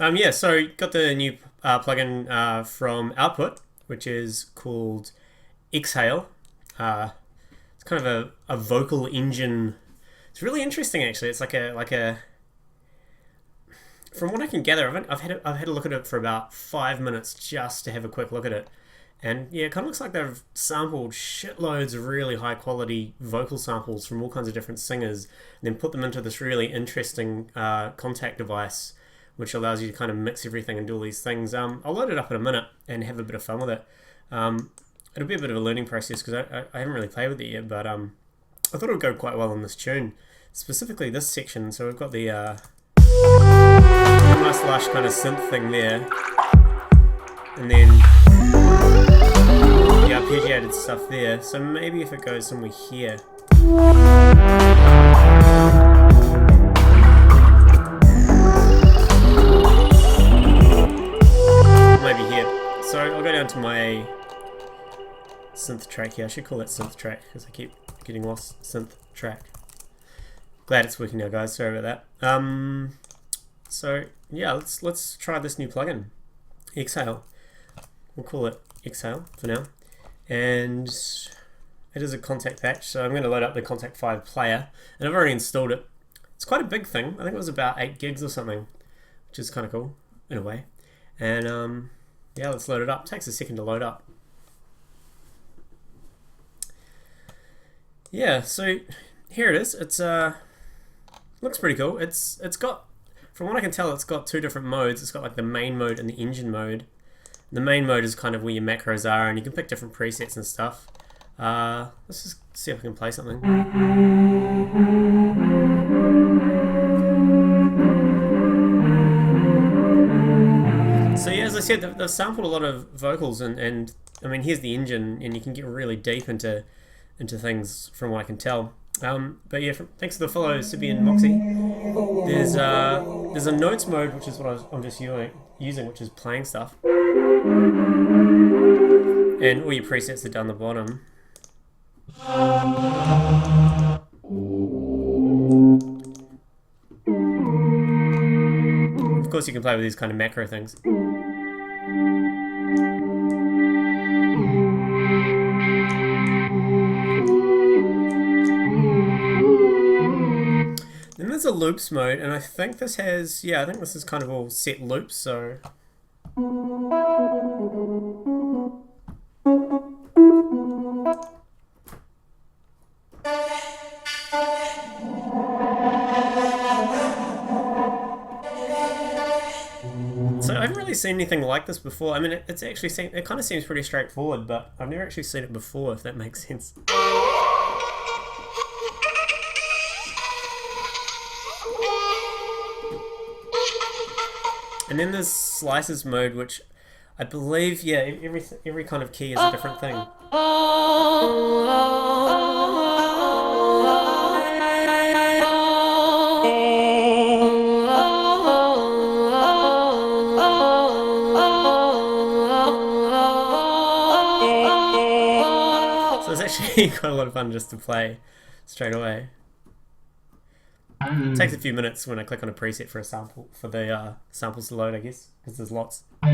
Yeah, so got the new plugin from Output, which is called Exhale. It's kind of a vocal engine. It's really interesting, actually. It's like a. From what I can gather, I've had a look at it for about 5 minutes just to have a quick look at it, and yeah, it kind of looks like they've sampled shitloads of really high quality vocal samples from all kinds of different singers, and then put them into this really interesting Kontakt device, which allows you to kind of mix everything and do all these things. I'll load it up in a minute and have a bit of fun with it. It'll be a bit of a learning process because I haven't really played with it yet, but I thought it would go quite well in this tune, specifically this section. So we've got the nice lush kind of synth thing there, and then the arpeggiated stuff there. So maybe if it goes somewhere here. Maybe here. So I'll go down to my synth track here. I should call it synth track because I keep getting lost. Synth track. Glad it's working now, guys. Sorry about that. So yeah, let's try this new plugin, Exhale. We'll call it Exhale for now, and it is a Kontakt patch. So I'm going to load up the Kontakt 5 player, and I've already installed it. It's quite a big thing. I think it was about 8 gigs or something, which is kind of cool in a way. And yeah, let's load it up. It takes a second to load up. Yeah, so here it is. It's looks pretty cool. It's got, from what I can tell, it's got 2 different modes. It's got like the main mode and the engine mode. The main mode is kind of where your macros are, and you can pick different presets and stuff. Let's just see if I can play something. So yeah, as I said, they've sampled a lot of vocals, and I mean, here's the engine, and you can get really deep into things from what I can tell. But yeah, thanks to the follow, Sibian Moxie. There's a notes mode, which is what I'm just using, which is playing stuff, and all your presets are down the bottom. Of course, you can play with these kind of macro things. Then there's a loops mode, and I think this has, yeah, I think this is kind of all set loops, so. So I haven't really seen anything like this before. I mean, it kind of seems pretty straightforward, but I've never actually seen it before, if that makes sense. And then there's slices mode, which I believe, yeah, every kind of key is a different thing. So it's actually quite a lot of fun just to play straight away. It takes a few minutes when I click on a preset for a sample, for the samples to load, I guess, because there's lots. I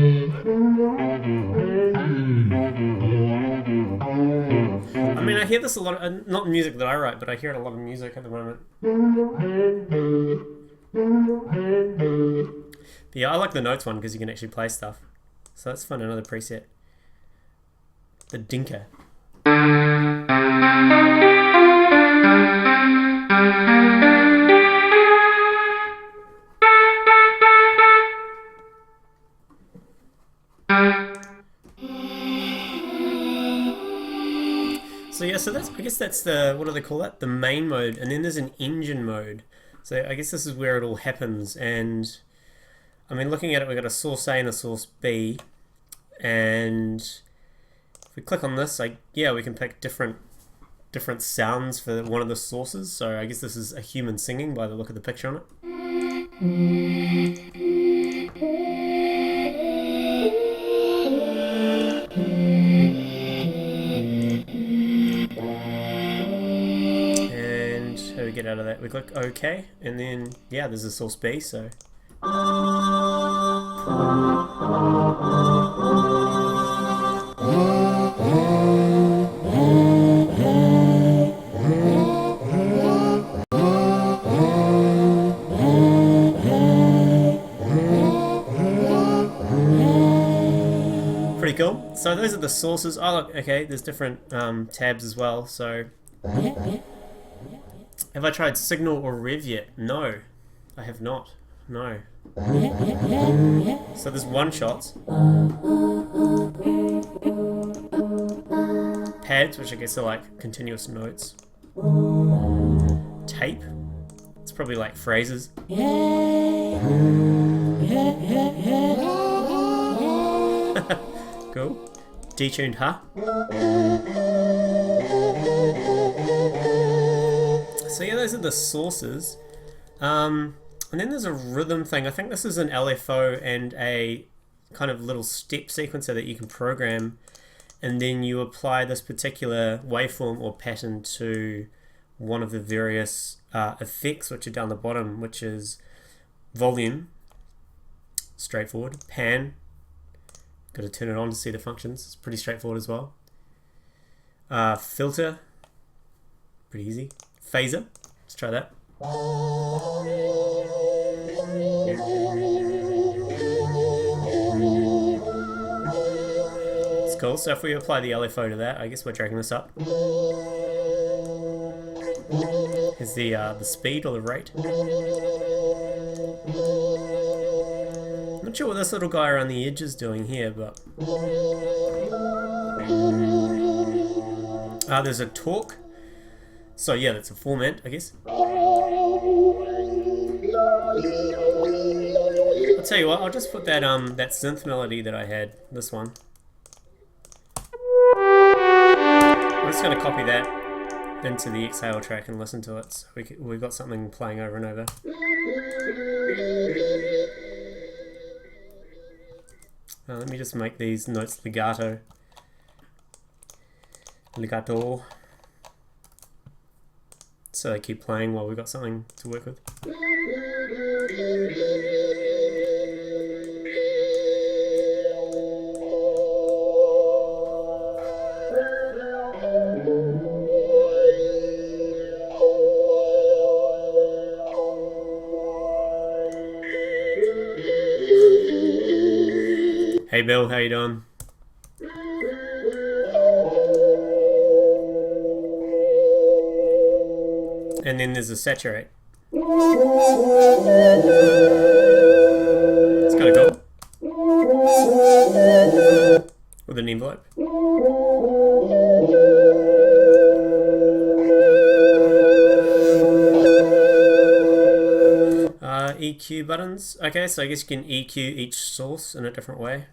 mean, I hear this a lot, not music that I write, but I hear it a lot of music at the moment. But yeah, I like the notes one because you can actually play stuff. So that's fun, another preset. The Dinka. So yeah, so I guess that's the, what do they call that? The main mode, and then there's an engine mode. So I guess this is where it all happens, and I mean, looking at it, we've got a source A and a source B, and if we click on this, yeah, we can pick different sounds for one of the sources. So I guess this is a human singing by the look of the picture on it. Get out of that, we click OK, and then yeah, there's a source B, so Pretty cool. So those are the sources. Oh look, okay, there's different tabs as well. So have I tried Signal or Rev yet? No, I have not. No. So there's one shots. Pads, which I guess are like continuous notes. Tape. It's probably like phrases. Cool. Detuned, huh? So yeah, those are the sources. And then there's a rhythm thing. I think this is an LFO and a kind of little step sequencer that you can program, and then you apply this particular waveform or pattern to one of the various effects which are down the bottom, which is volume, straightforward, pan, got to turn it on to see the functions, it's pretty straightforward as well, filter, pretty easy, phaser, let's try that. It's cool. So if we apply the LFO to that, I guess we're dragging this up. Is the speed or the rate? Not sure what this little guy around the edge is doing here, but there's a torque. So yeah, that's a format, I guess. I'll tell you what, I'll just put that that synth melody that I had, this one. I'm just going to copy that into the exhale track and listen to it, so we've got something playing over and over. Let me just make these notes legato. Legato. So they keep playing while we've got something to work with. Hey Bill, how you doing? And then there's a saturate. It's kind of cool. With an envelope. EQ buttons. Okay, so I guess you can EQ each source in a different way.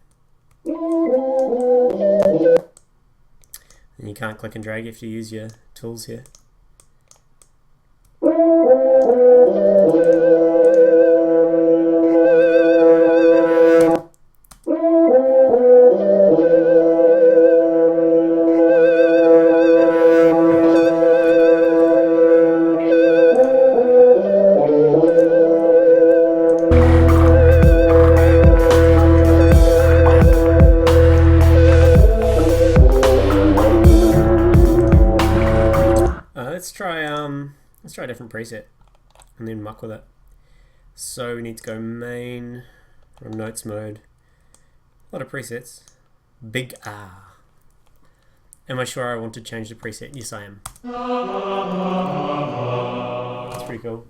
And you can't click and drag, you have to use your tools here. Let's try a different preset and then muck with it. So we need to go main or notes mode. A lot of presets. Big R. Am I sure I want to change the preset? Yes, I am. That's pretty cool.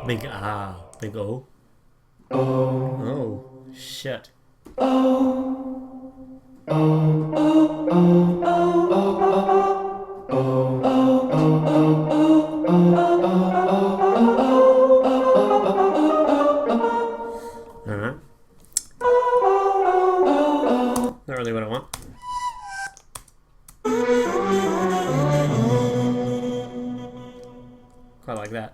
Big R, big O. Oh, shit. Alright. really what I want. Quite like that.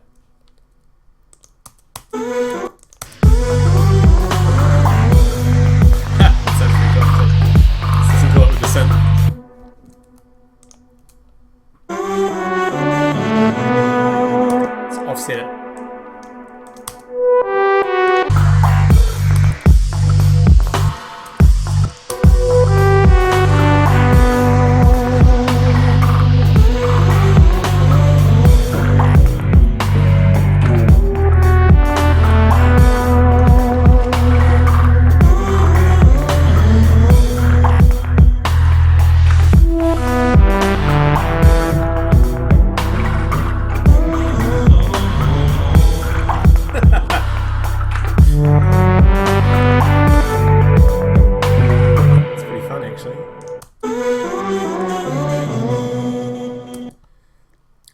Offset it.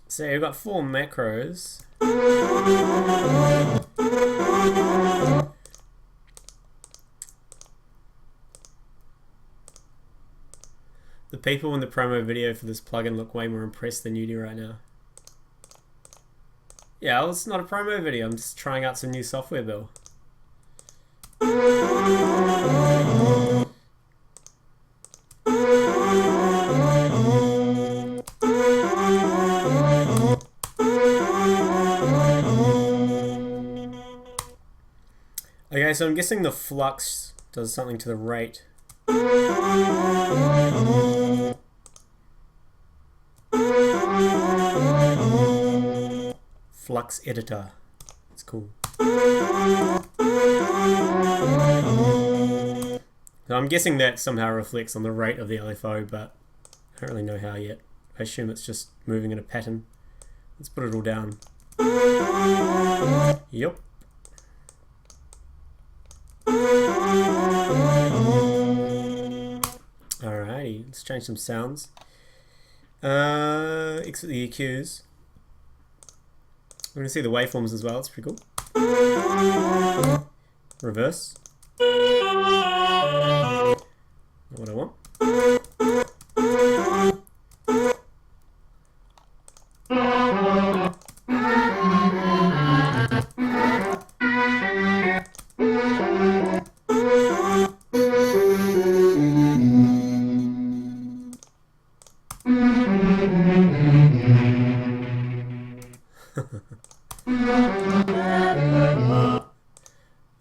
So we've got 4 macros. The people in the promo video for this plugin look way more impressed than you do right now. Yeah, well, it's not a promo video. I'm just trying out some new software, Bill. Okay, so I'm guessing the flux does something to the rate. Flux editor. It's cool. So I'm guessing that somehow reflects on the rate of the LFO, but I don't really know how yet. I assume it's just moving in a pattern. Let's put it all down. Yep. Alrighty, let's change some sounds. Exit the EQs. We're going to see the waveforms as well, it's pretty cool. Reverse. Not what I want.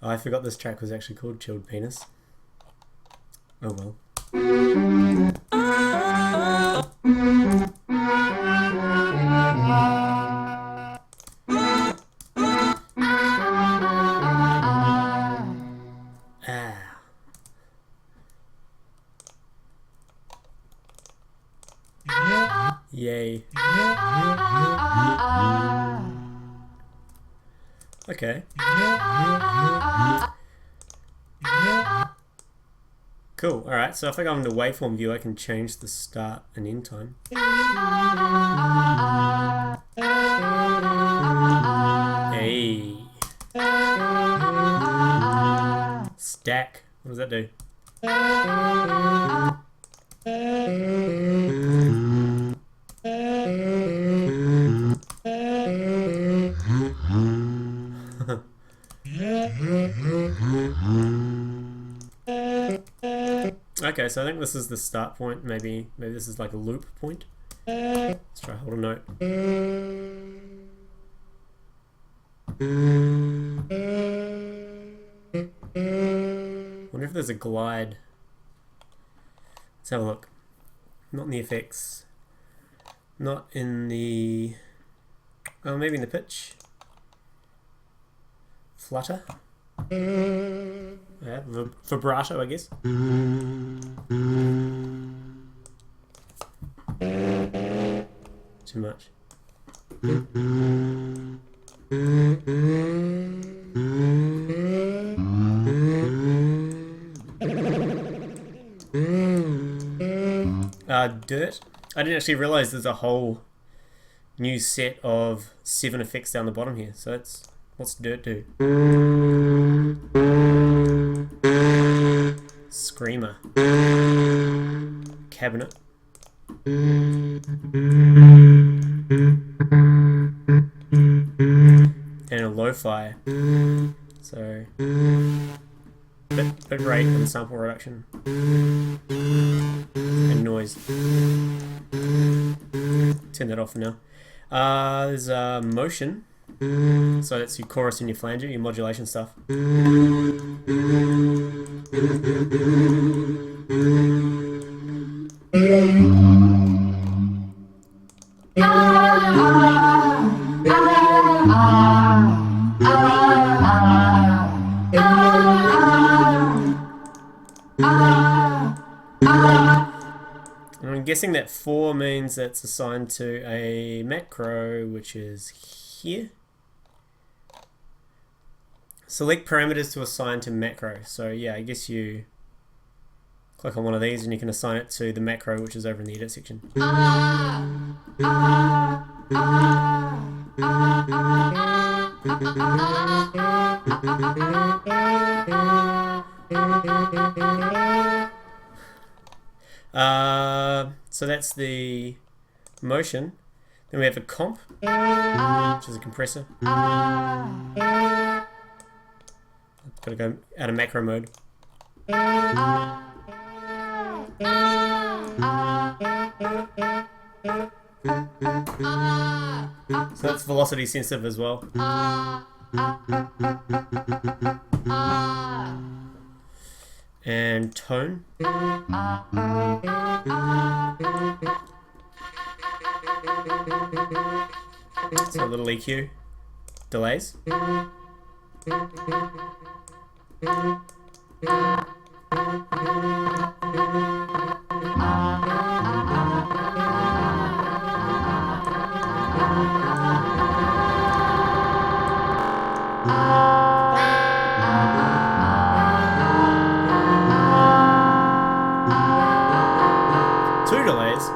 I forgot this track was actually called Chilled Penis. Oh well. Yay. Okay. Cool. Alright, so if I go into waveform view, I can change the start and end time. Hey. Stack. What does that do? Okay, so I think this is the start point. Maybe this is like a loop point. Let's try hold a note. Wonder if there's a glide. Let's have a look. Not in the effects. Not in the... Oh, maybe in the pitch. Flutter. Yeah, vibrato, I guess. Too much. Dirt. I didn't actually realize there's a whole new set of 7 effects down the bottom here. So that's... What's dirt do? Screamer. cabinet. And a lo-fi. So bit rate and sample reduction. And noise. Turn that off now. There's motion. So that's your chorus and your flanger, your modulation stuff. I'm guessing that 4 means that's assigned to a macro, which is here. Select parameters to assign to macro. So yeah, I guess you click on one of these and you can assign it to the macro, which is over in the edit section. So that's the motion. Then we have a comp, which is a compressor. I've got to go out of macro mode. So that's velocity sensitive as well. And tone. So a little EQ. Delays. Two delays.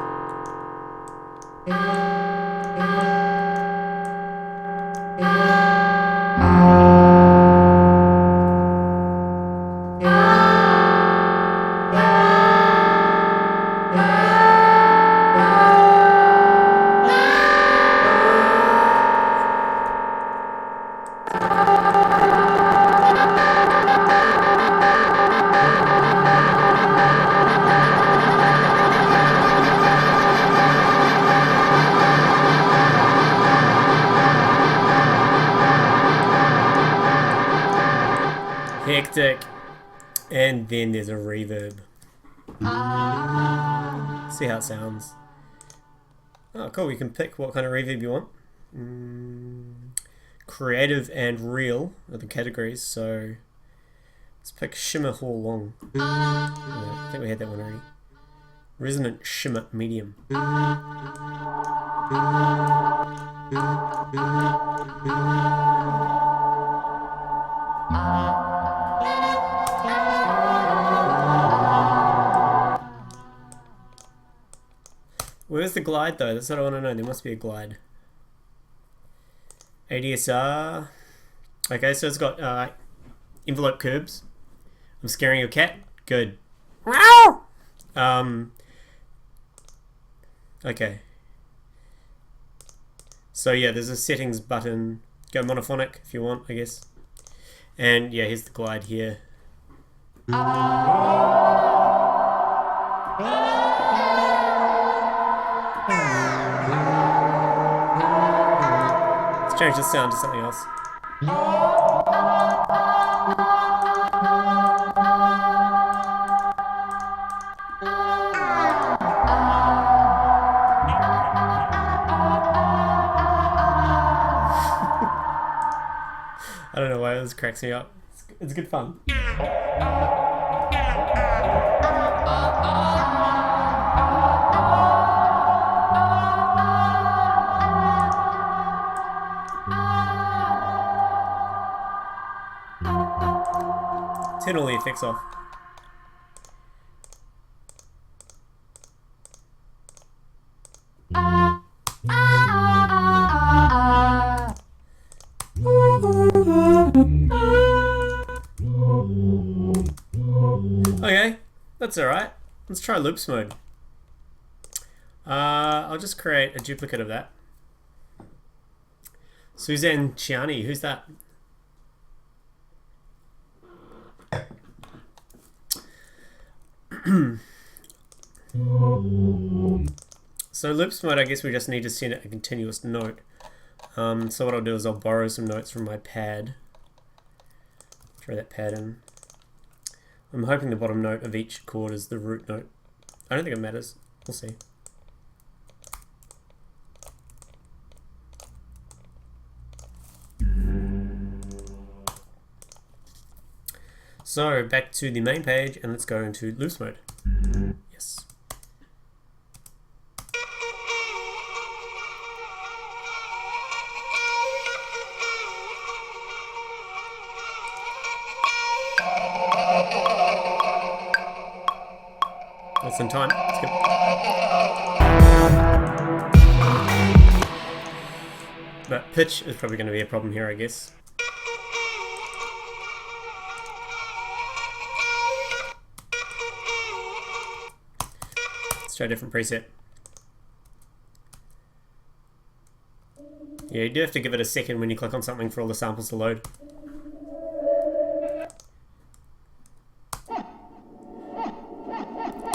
Hectic. And then there's a reverb. See how it sounds. Oh, cool. You can pick what kind of reverb you want. Creative and real are the categories. So let's pick Shimmer Hall Long. I think we had that one already. Resonant Shimmer Medium. Where's the glide though? That's what I want to know. There must be a glide. ADSR. Okay, so it's got envelope curbs. I'm scaring your cat. Good. Okay. So yeah, there's a settings button. Go monophonic if you want, I guess. And yeah, here's the glide here. Let's change the sound to something else. I don't know why this cracks me up. It's good fun. Turn all the effects off. Okay, that's alright. Let's try loops mode. I'll just create a duplicate of that. Suzanne Chiani, who's that? So loops mode, I guess we just need to send it a continuous note. So what I'll do is I'll borrow some notes from my pad. Throw that pad in. I'm hoping the bottom note of each chord is the root note. I don't think it matters. We'll see. So back to the main page and let's go into loops mode. Yes. That's in time. Let's go. But pitch is probably going to be a problem here, I guess. Let's try a different preset. Yeah, you do have to give it a second when you click on something for all the samples to load.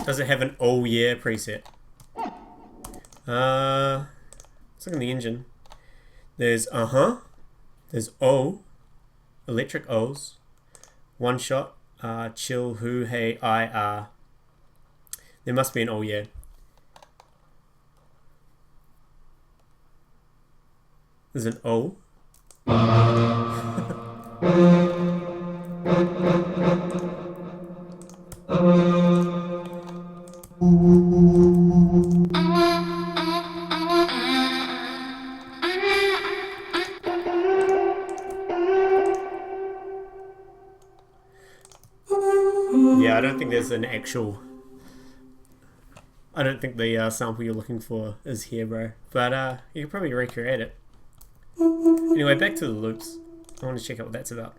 Does it have an oh yeah preset? Let's look in the engine. There's there's O, electric O's, one shot, chill, who, hey, I, are. There must be an oh yeah. There's an O. Yeah, I don't think there's an actual... I don't think the sample you're looking for is here, bro. But you can probably recreate it. Anyway, back to the loops. I want to check out what that's about.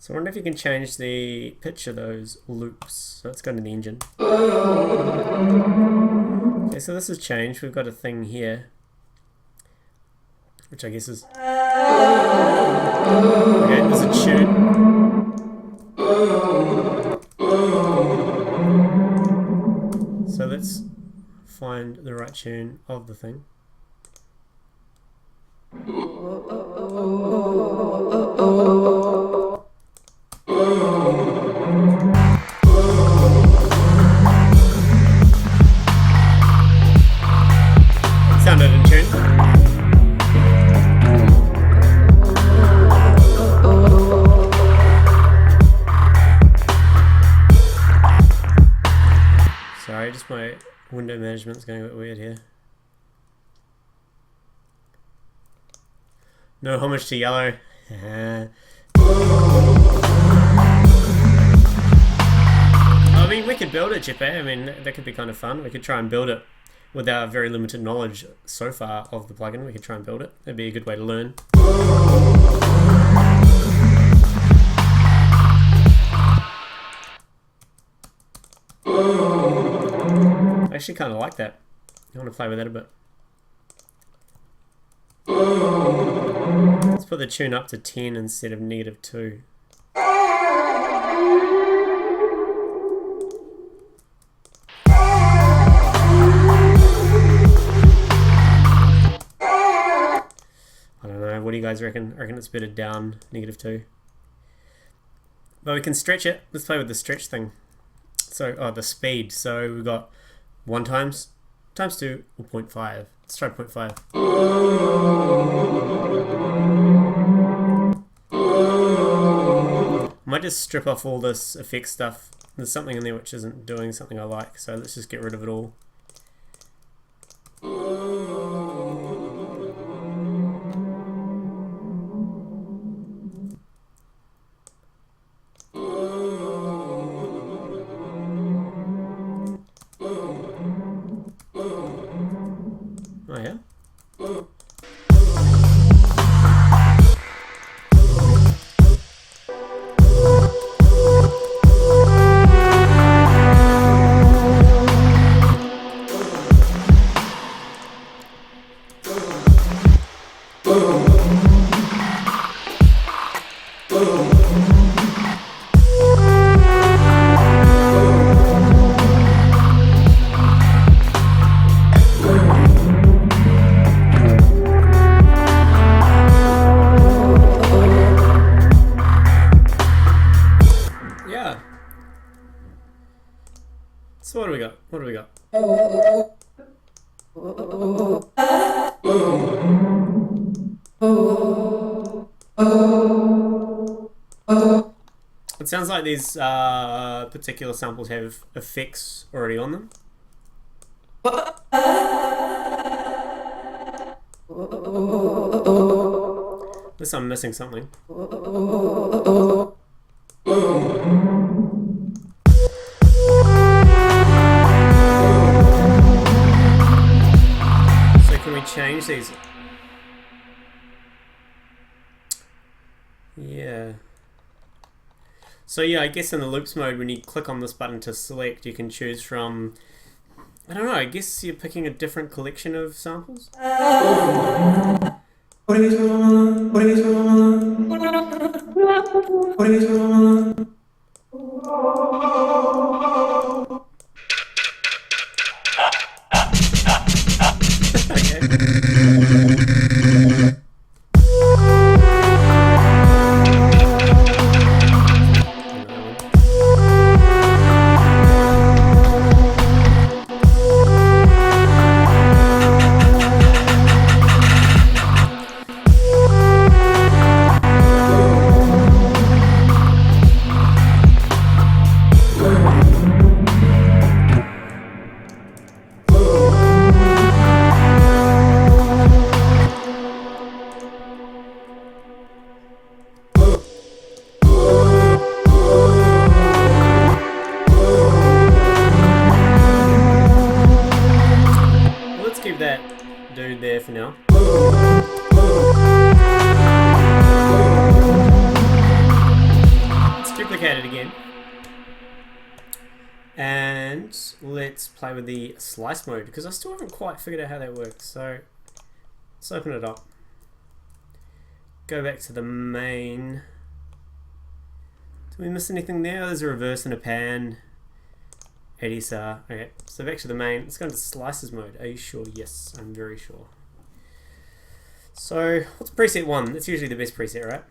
So I wonder if you can change the pitch of those loops. So let's go into the engine. Okay, so this has changed. We've got a thing here, which I guess is... Okay, there's a tune. So let's find the right tune of the thing. Sounded in tune. Sorry, just my window management's going a bit weird here. No homage to yellow. I mean, we could build it, Jeppe. I mean, that could be kind of fun. We could try and build it with our very limited knowledge so far of the plugin. We could try and build it. That'd be a good way to learn. I actually kind of like that. I want to play with that a bit. Let's put the tune up to 10 instead of -2. I don't know, what do you guys reckon? I reckon it's better down -2. But we can stretch it. Let's play with the stretch thing. So, the speed. So we've got 1 times 2 or 0.5. Let's try 0.5. might just strip off all this effect stuff. There's something in there which isn't doing something I like, so let's just get rid of it all. Oh yeah? So what do we got? What do we got? It sounds like these particular samples have effects already on them. Unless I'm missing something. Change these. Yeah. So yeah, I guess in the loops mode, when you click on this button to select, you can choose from, I don't know, I guess you're picking a different collection of samples. That dude there for now. Let's duplicate it again. And let's play with the slice mode, because I still haven't quite figured out how that works. So let's open it up. Go back to the main. Did we miss anything there? There's a reverse and a pan. ADSR. Okay, so back to the main. Let's go into slices mode. Are you sure? Yes, I'm very sure. So, what's preset 1? That's usually the best preset, right?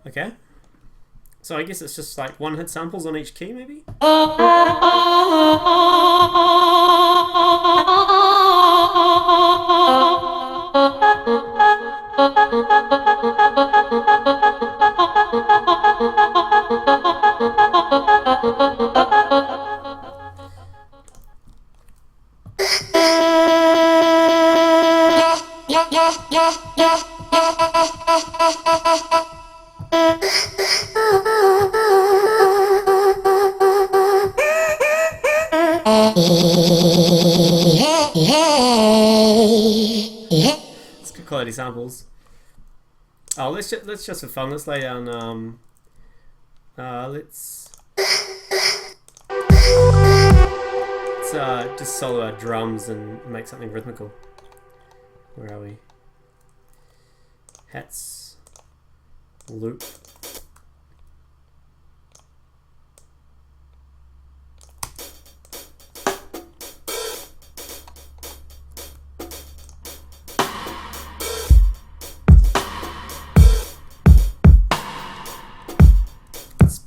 Okay. So I guess it's just like one-hit samples on each key, maybe? It's good quality samples. Oh, let's just for fun. Let's lay down. Let's just solo our drums and make something rhythmical. Where are we? Hats. Loop.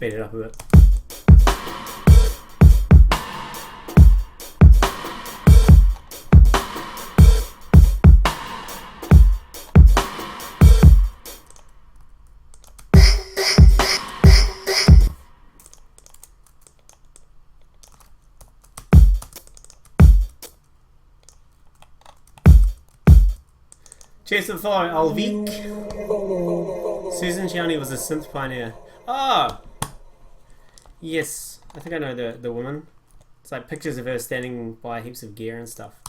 speed it up a bit. Cheers to the follow, Alvik. Susan Chiani was a synth pioneer. Ah! Yes. I think I know the woman. It's like pictures of her standing by heaps of gear and stuff.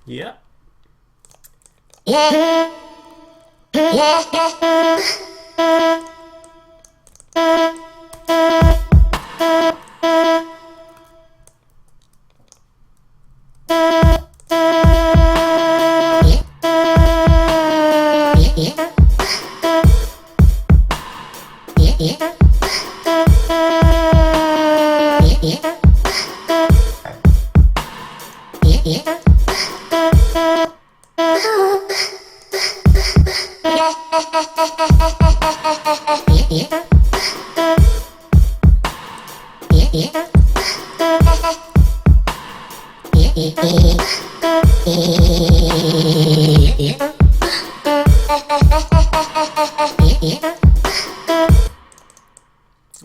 Yeah.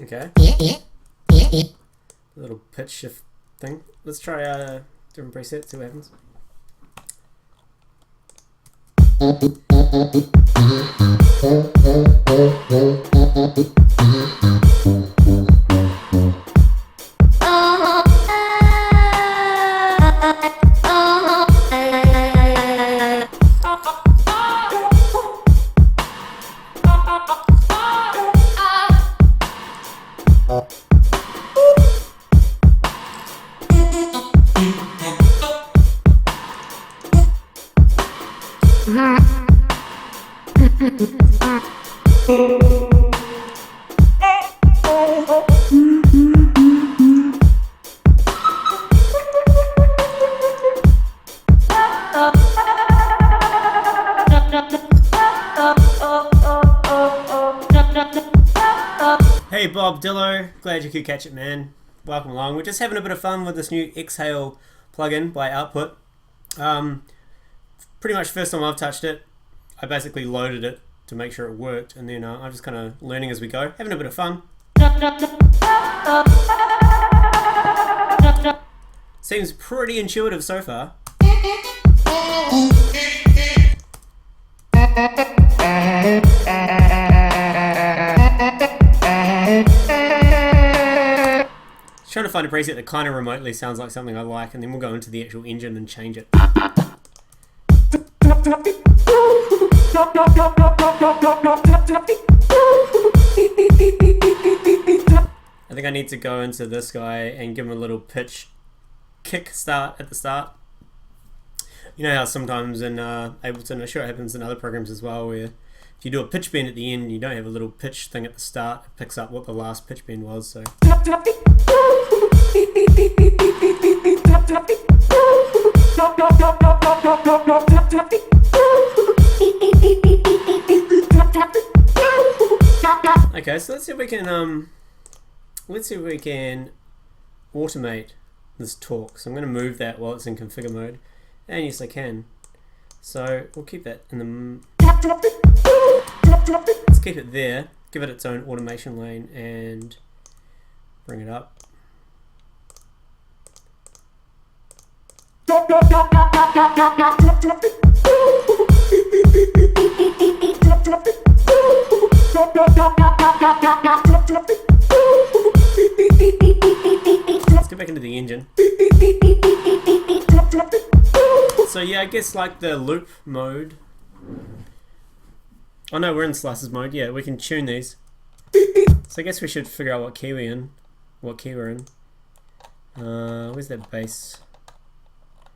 Okay. A little pitch shift thing. Let's try a different preset, see what happens. Hey Bob Dillo, glad you could catch it, man. Welcome along. We're just having a bit of fun with this new Exhale plugin by Output. Pretty much first time I've touched it, I basically loaded it to make sure it worked, and then I'm just kind of learning as we go, having a bit of fun. Seems pretty intuitive so far. Trying to find a preset that kind of remotely sounds like something I like, and then we'll go into the actual engine and change it. I think I need to go into this guy and give him a little pitch kick start at the start. You know how sometimes in Ableton, I'm sure it happens in other programs as well, where if you do a pitch bend at the end, you don't have a little pitch thing at the start, it picks up what the last pitch bend was. So okay, so let's see if we can automate this talk. So I'm going to move that while it's in configure mode, and yes I can. So we'll keep that in the. Let's keep it there. Give it its own automation lane and bring it up. Let's get back into the engine. So yeah, I guess like the loop mode Oh no, we're in slices mode. Yeah, we can tune these. So I guess we should figure out what key we're in. Where's that bass? I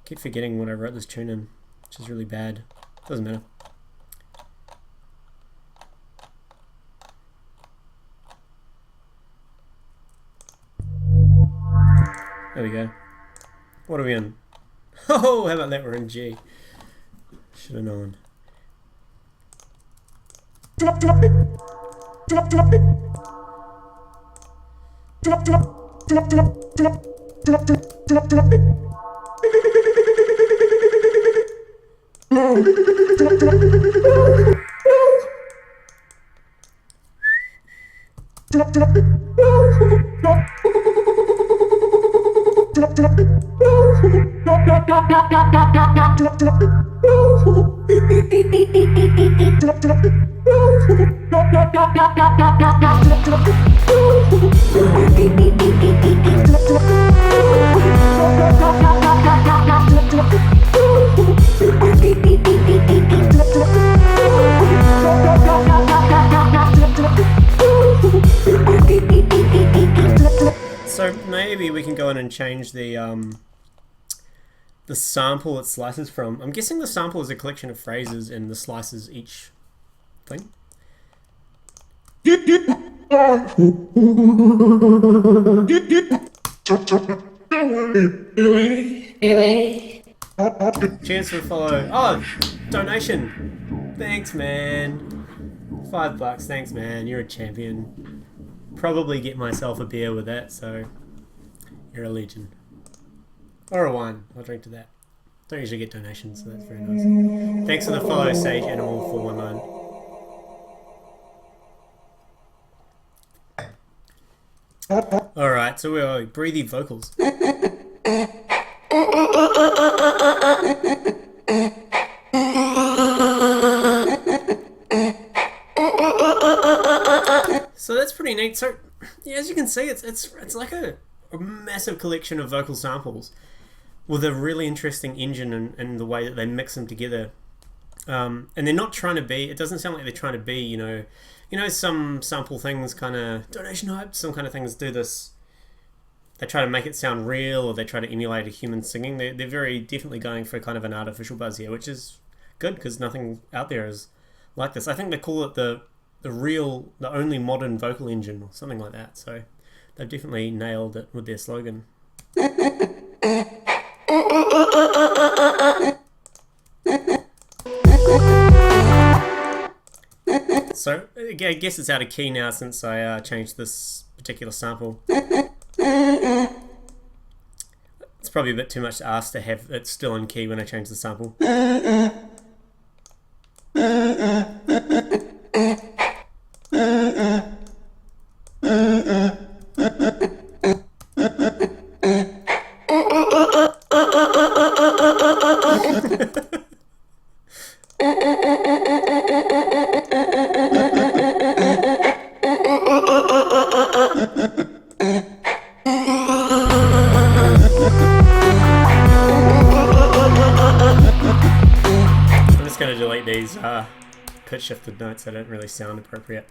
keep forgetting what I wrote this tune in, which is really bad. Doesn't matter. There we go. What are we in? Oh, how about that? We're in G. Should have known. So maybe we can go in and change the sample it slices from. I'm guessing the sample is a collection of phrases and the slices each thing. Cheers for the follow. Oh, donation. Thanks, man. $5. Thanks, man. You're a champion. Probably get myself a beer with that, so you're a legend. Or a wine. I'll drink to that. Don't usually get donations, so that's very nice. Thanks for the follow, Sage Animal 419. Alright, so where are we? Breathy vocals. So that's pretty neat. So yeah, as you can see, it's like a massive collection of vocal samples with a really interesting engine and the way that they mix them together. And they're not trying to be. It doesn't sound like they're trying to be. You know, some sample things kind of donation hype. Some kind of things do this. They try to make it sound real, or they try to emulate a human singing. They're very definitely going for kind of an artificial buzz here, which is good because nothing out there is like this. I think they call it the only modern vocal engine or something like that. So they've definitely nailed it with their slogan. So I guess it's out of key now since I changed this particular sample. It's probably a bit too much to ask to have it still in key when I change the sample. I'm just going to delete these pitch shifted notes that don't really sound appropriate.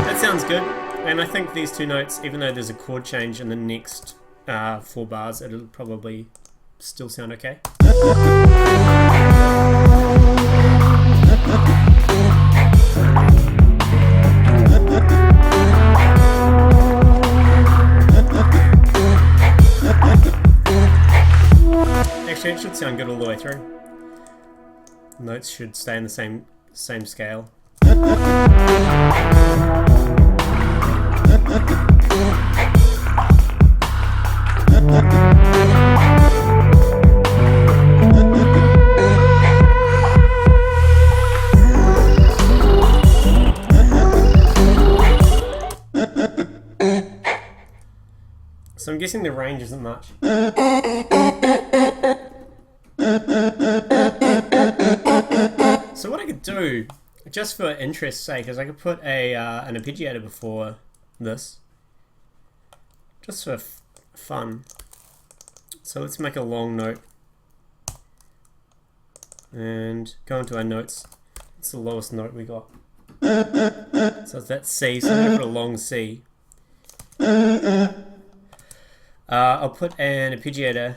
That sounds good, and I think these two notes, even though there's a chord change in the next 4 bars, it'll probably still sound okay. Actually, it should sound good all the way through. Notes should stay in the same scale. So I'm guessing the range isn't much. So what I could do, just for interest's sake, is I could put an arpeggiator before this. Just for, fun. So let's make a long note and go into our notes. It's the lowest note we got. So that's C, so I'm going to put a long C. I'll put an arpeggiator.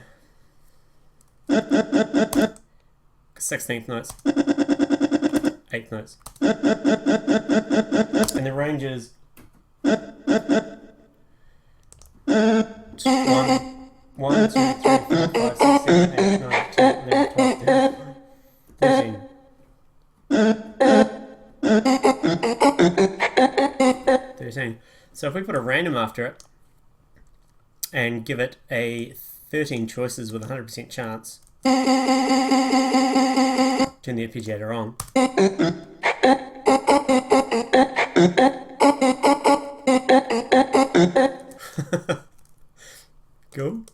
16th notes. 8th notes. And the range is 1, 2, 3, 4, 5, 6, 7, 8, 9, 10, 11, 12, 13. 13. So if we put a random after it and give it a 13 choices with 100% chance, turn the arpeggiator on. Cool.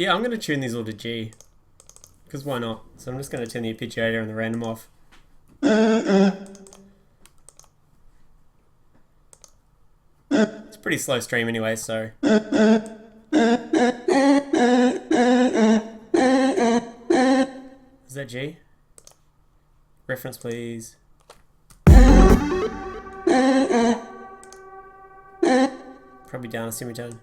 I'm gonna tune these all to G, because why not? So I'm just gonna turn the arpeggiator and the random off. It's a pretty slow stream anyway, so. Is that G? Reference please. Probably down a semitone.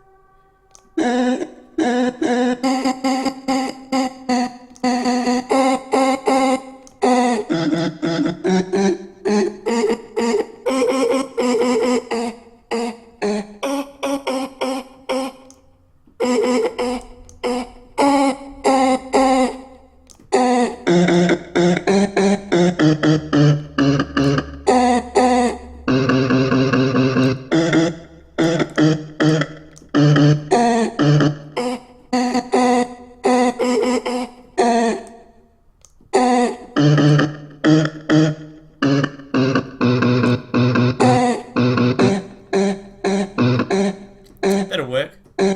That'll work. I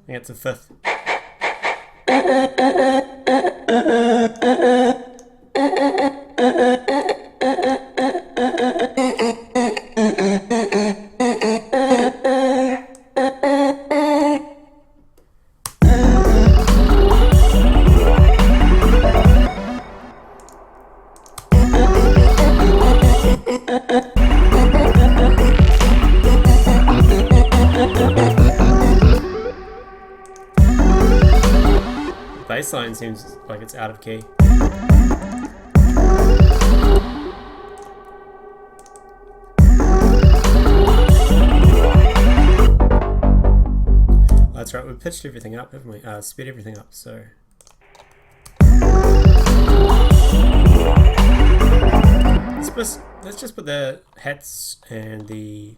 think it's a 5th. Bassline seems like it's out of key. That's right, we've pitched everything up, haven't we? Sped everything up, so. Let's just put the hats and the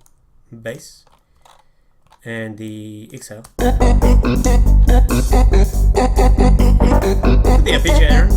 bass and the exhale. Put the arpeggiator.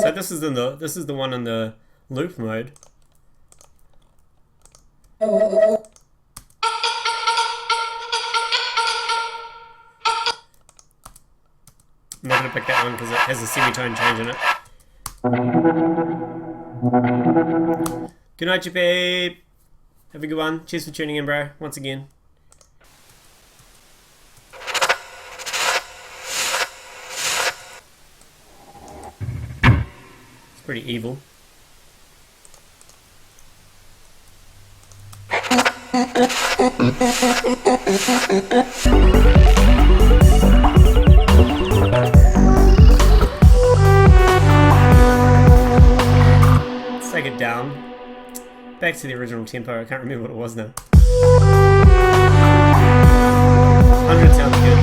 So this is the one in the loop mode. I'm not going to pick that one because it has a semitone change in it. Good night, you babe. Have a good one. Cheers for tuning in, bro. Once again. It's pretty evil. Let's take it down. Back back to the original tempo. I can't remember what it was now. 100 sounds good.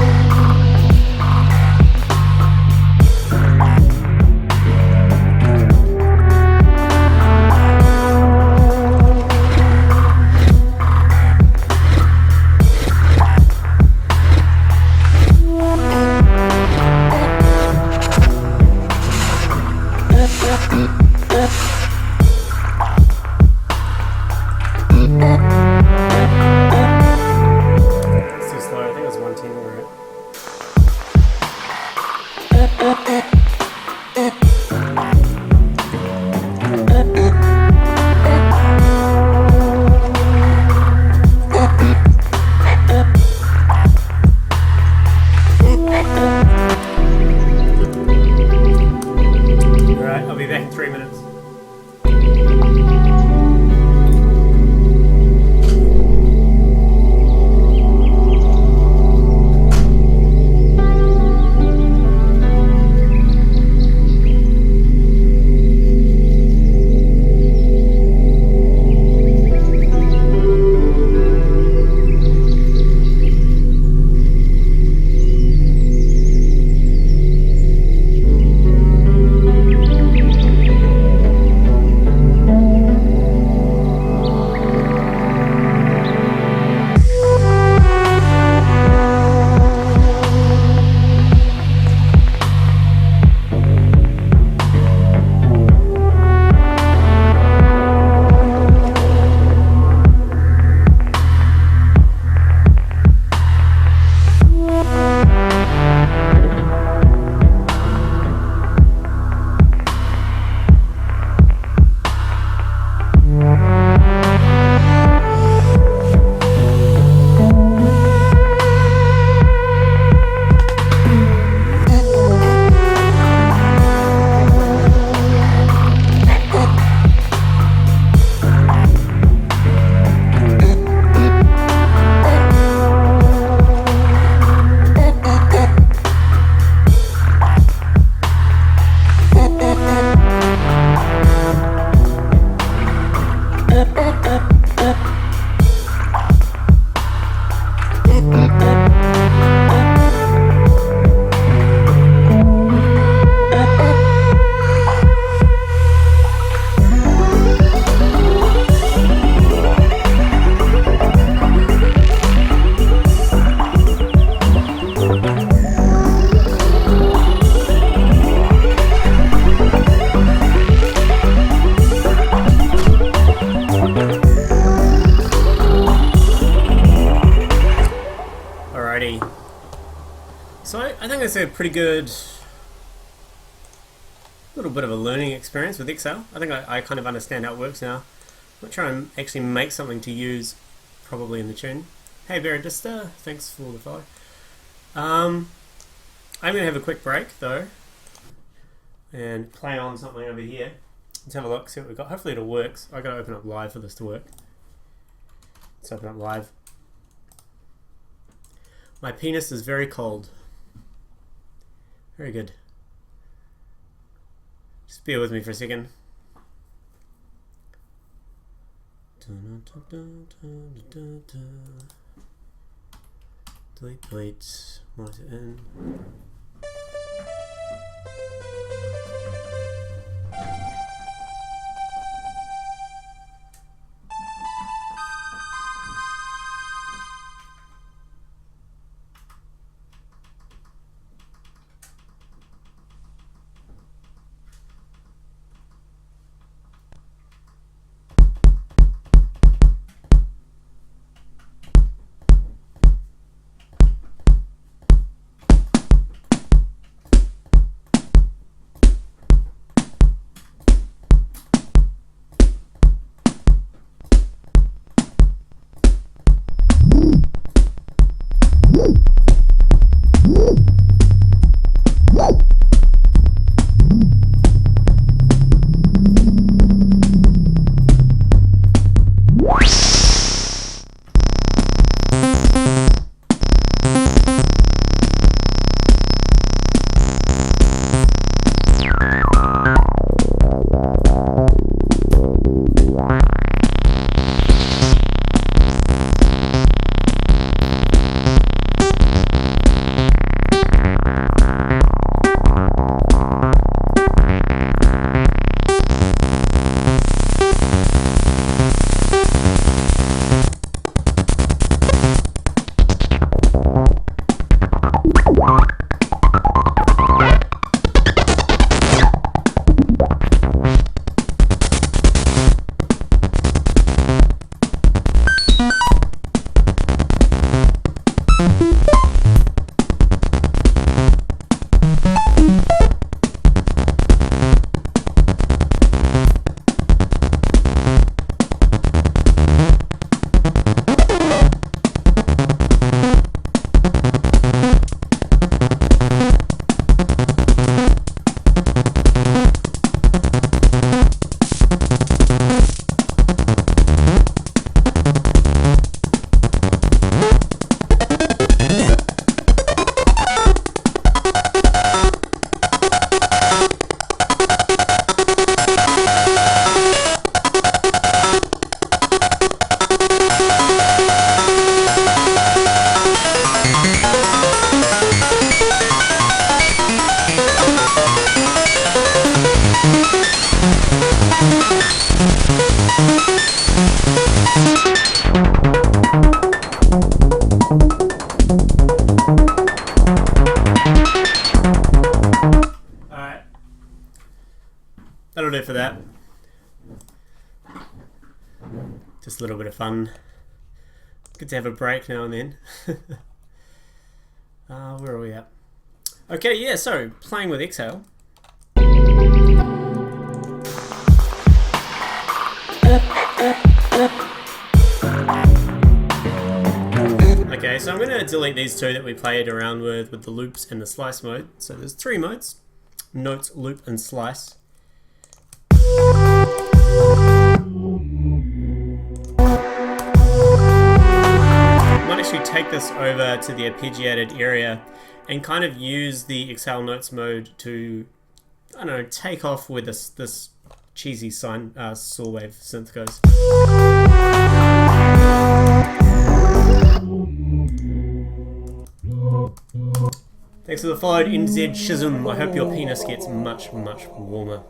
So I think it's a pretty good little bit of a learning experience with Excel. I think I kind of understand how it works now. I'll try and actually make something to use probably in the tune. Hey Veridista, thanks for the follow. I'm going to have a quick break though and play on something over here. Let's have a look, see what we've got. Hopefully it all works. I've got to open up live for this to work. Let's open up live. My penis is very cold. Very good. Just bear with me for a second. Delete, monitor in. Alright. That'll do for that. Just a little bit of fun. Good to have a break now and then. Where are we at? Okay, yeah, so playing with Exhale. Okay, so I'm going to delete these two that we played around with the loops and the slice mode. So there's three modes: notes, loop, and slice. Might actually take this over to the arpeggiated area and kind of use the Exhale Notes mode to, I don't know, take off where this cheesy sine saw wave synth goes. Thanks for the followed NZ Shizm. I hope your penis gets much, much warmer.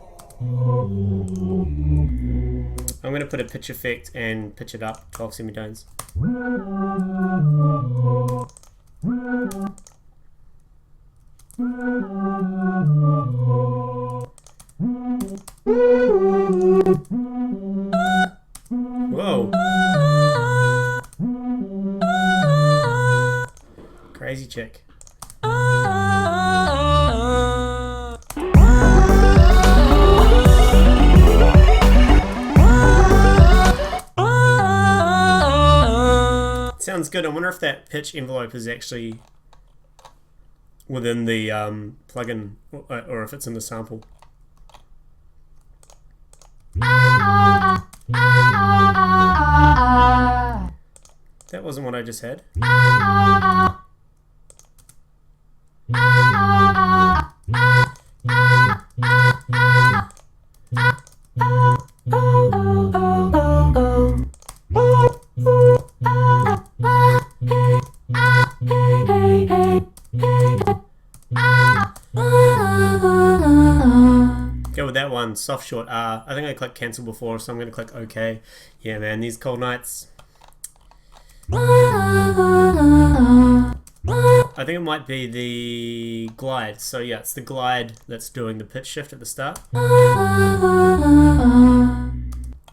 I'm going to put a pitch effect and pitch it up 12 semitones. Whoa. Crazy chick. Sounds good. I wonder if that pitch envelope is actually within the plugin or if it's in the sample. That wasn't what I just had. Go with that one, soft short R. I think I clicked cancel before, so I'm going to click OK. Yeah, man, these cold nights. I think it might be the glide. So yeah, it's the glide that's doing the pitch shift at the start.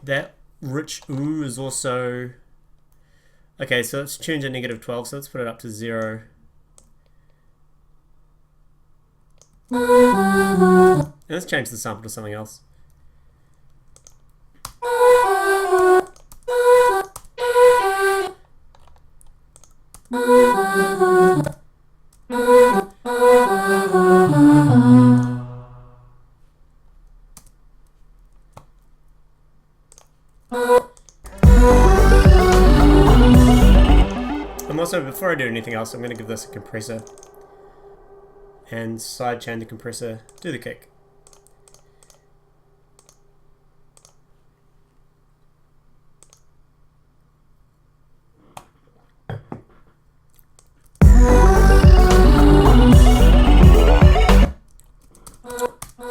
That rich ooh is also... Okay, so it's tuned to -12, so let's put it up to 0. And let's change the sample to something else. I'm also, before I do anything else, I'm going to give this a compressor and sidechain the compressor, do the kick.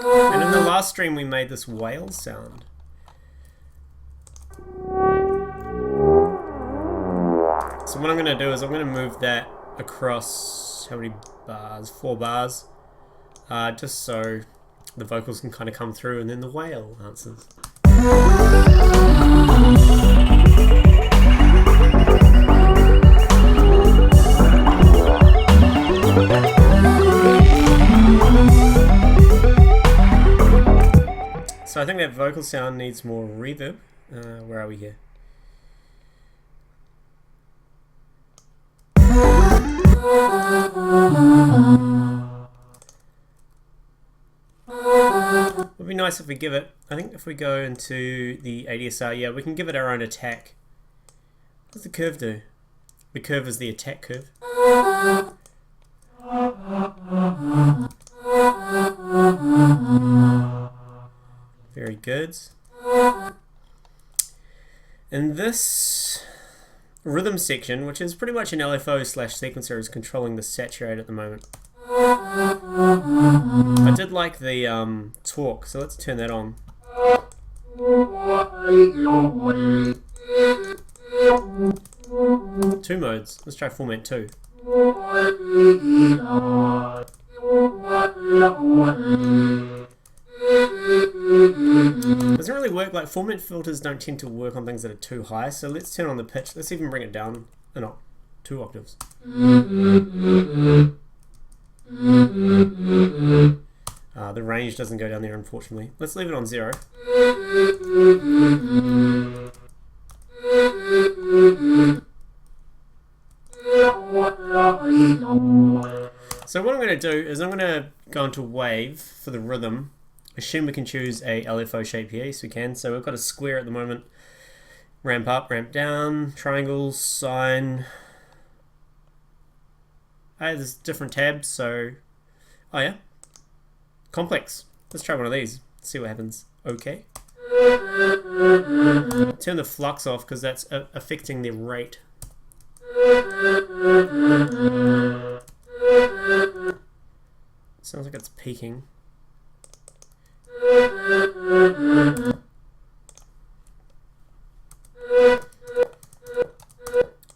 And in the last stream we made this whale sound. So what I'm going to do is I'm going to move that across, how many bars, 4 bars, just so the vocals can kind of come through, and then the whale answers. So I think that vocal sound needs more reverb. Where are we here? Would be nice if we give it, I think if we go into the ADSR, yeah, we can give it our own attack. What does the curve do? The curve is the attack curve. Very good. And this rhythm section, which is pretty much an LFO slash sequencer, is controlling the saturate at the moment. I did like the talk, so let's turn that on. 2 modes. Let's try format 2. Doesn't really work, like format filters don't tend to work on things that are too high, so let's turn on the pitch. Let's even bring it down, no, 2 octaves. The range doesn't go down there, unfortunately. Let's leave it on 0. So what I'm going to do is I'm going to go into wave for the rhythm. Assume we can choose a LFO shape here, yes we can. So we've got a square at the moment. Ramp up, ramp down, triangles, sine. There's different tabs, so... Oh yeah. Complex. Let's try one of these. See what happens. Okay. Turn the flux off because that's affecting the rate. Sounds like it's peaking.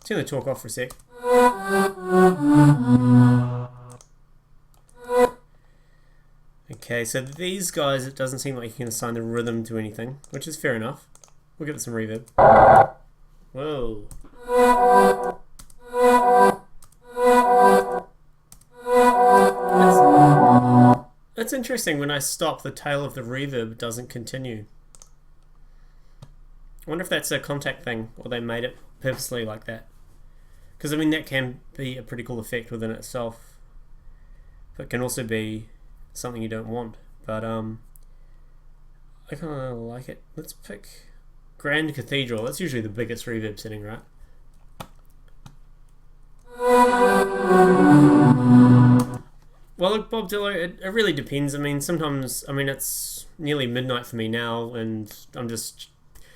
Turn the talk off for a sec. Okay, so these guys, it doesn't seem like you can assign the rhythm to anything, which is fair enough. We'll give it some reverb. Whoa. That's interesting. When I stop, the tail of the reverb doesn't continue. I wonder if that's a Kontakt thing, or they made it purposely like that. Because, I mean, that can be a pretty cool effect within itself. But it can also be something you don't want. But, I kind of like it. Let's pick Grand Cathedral. That's usually the biggest reverb setting, right? Well, look, Bob Dillo, it really depends. I mean, sometimes, I mean, it's nearly midnight for me now, and I'm just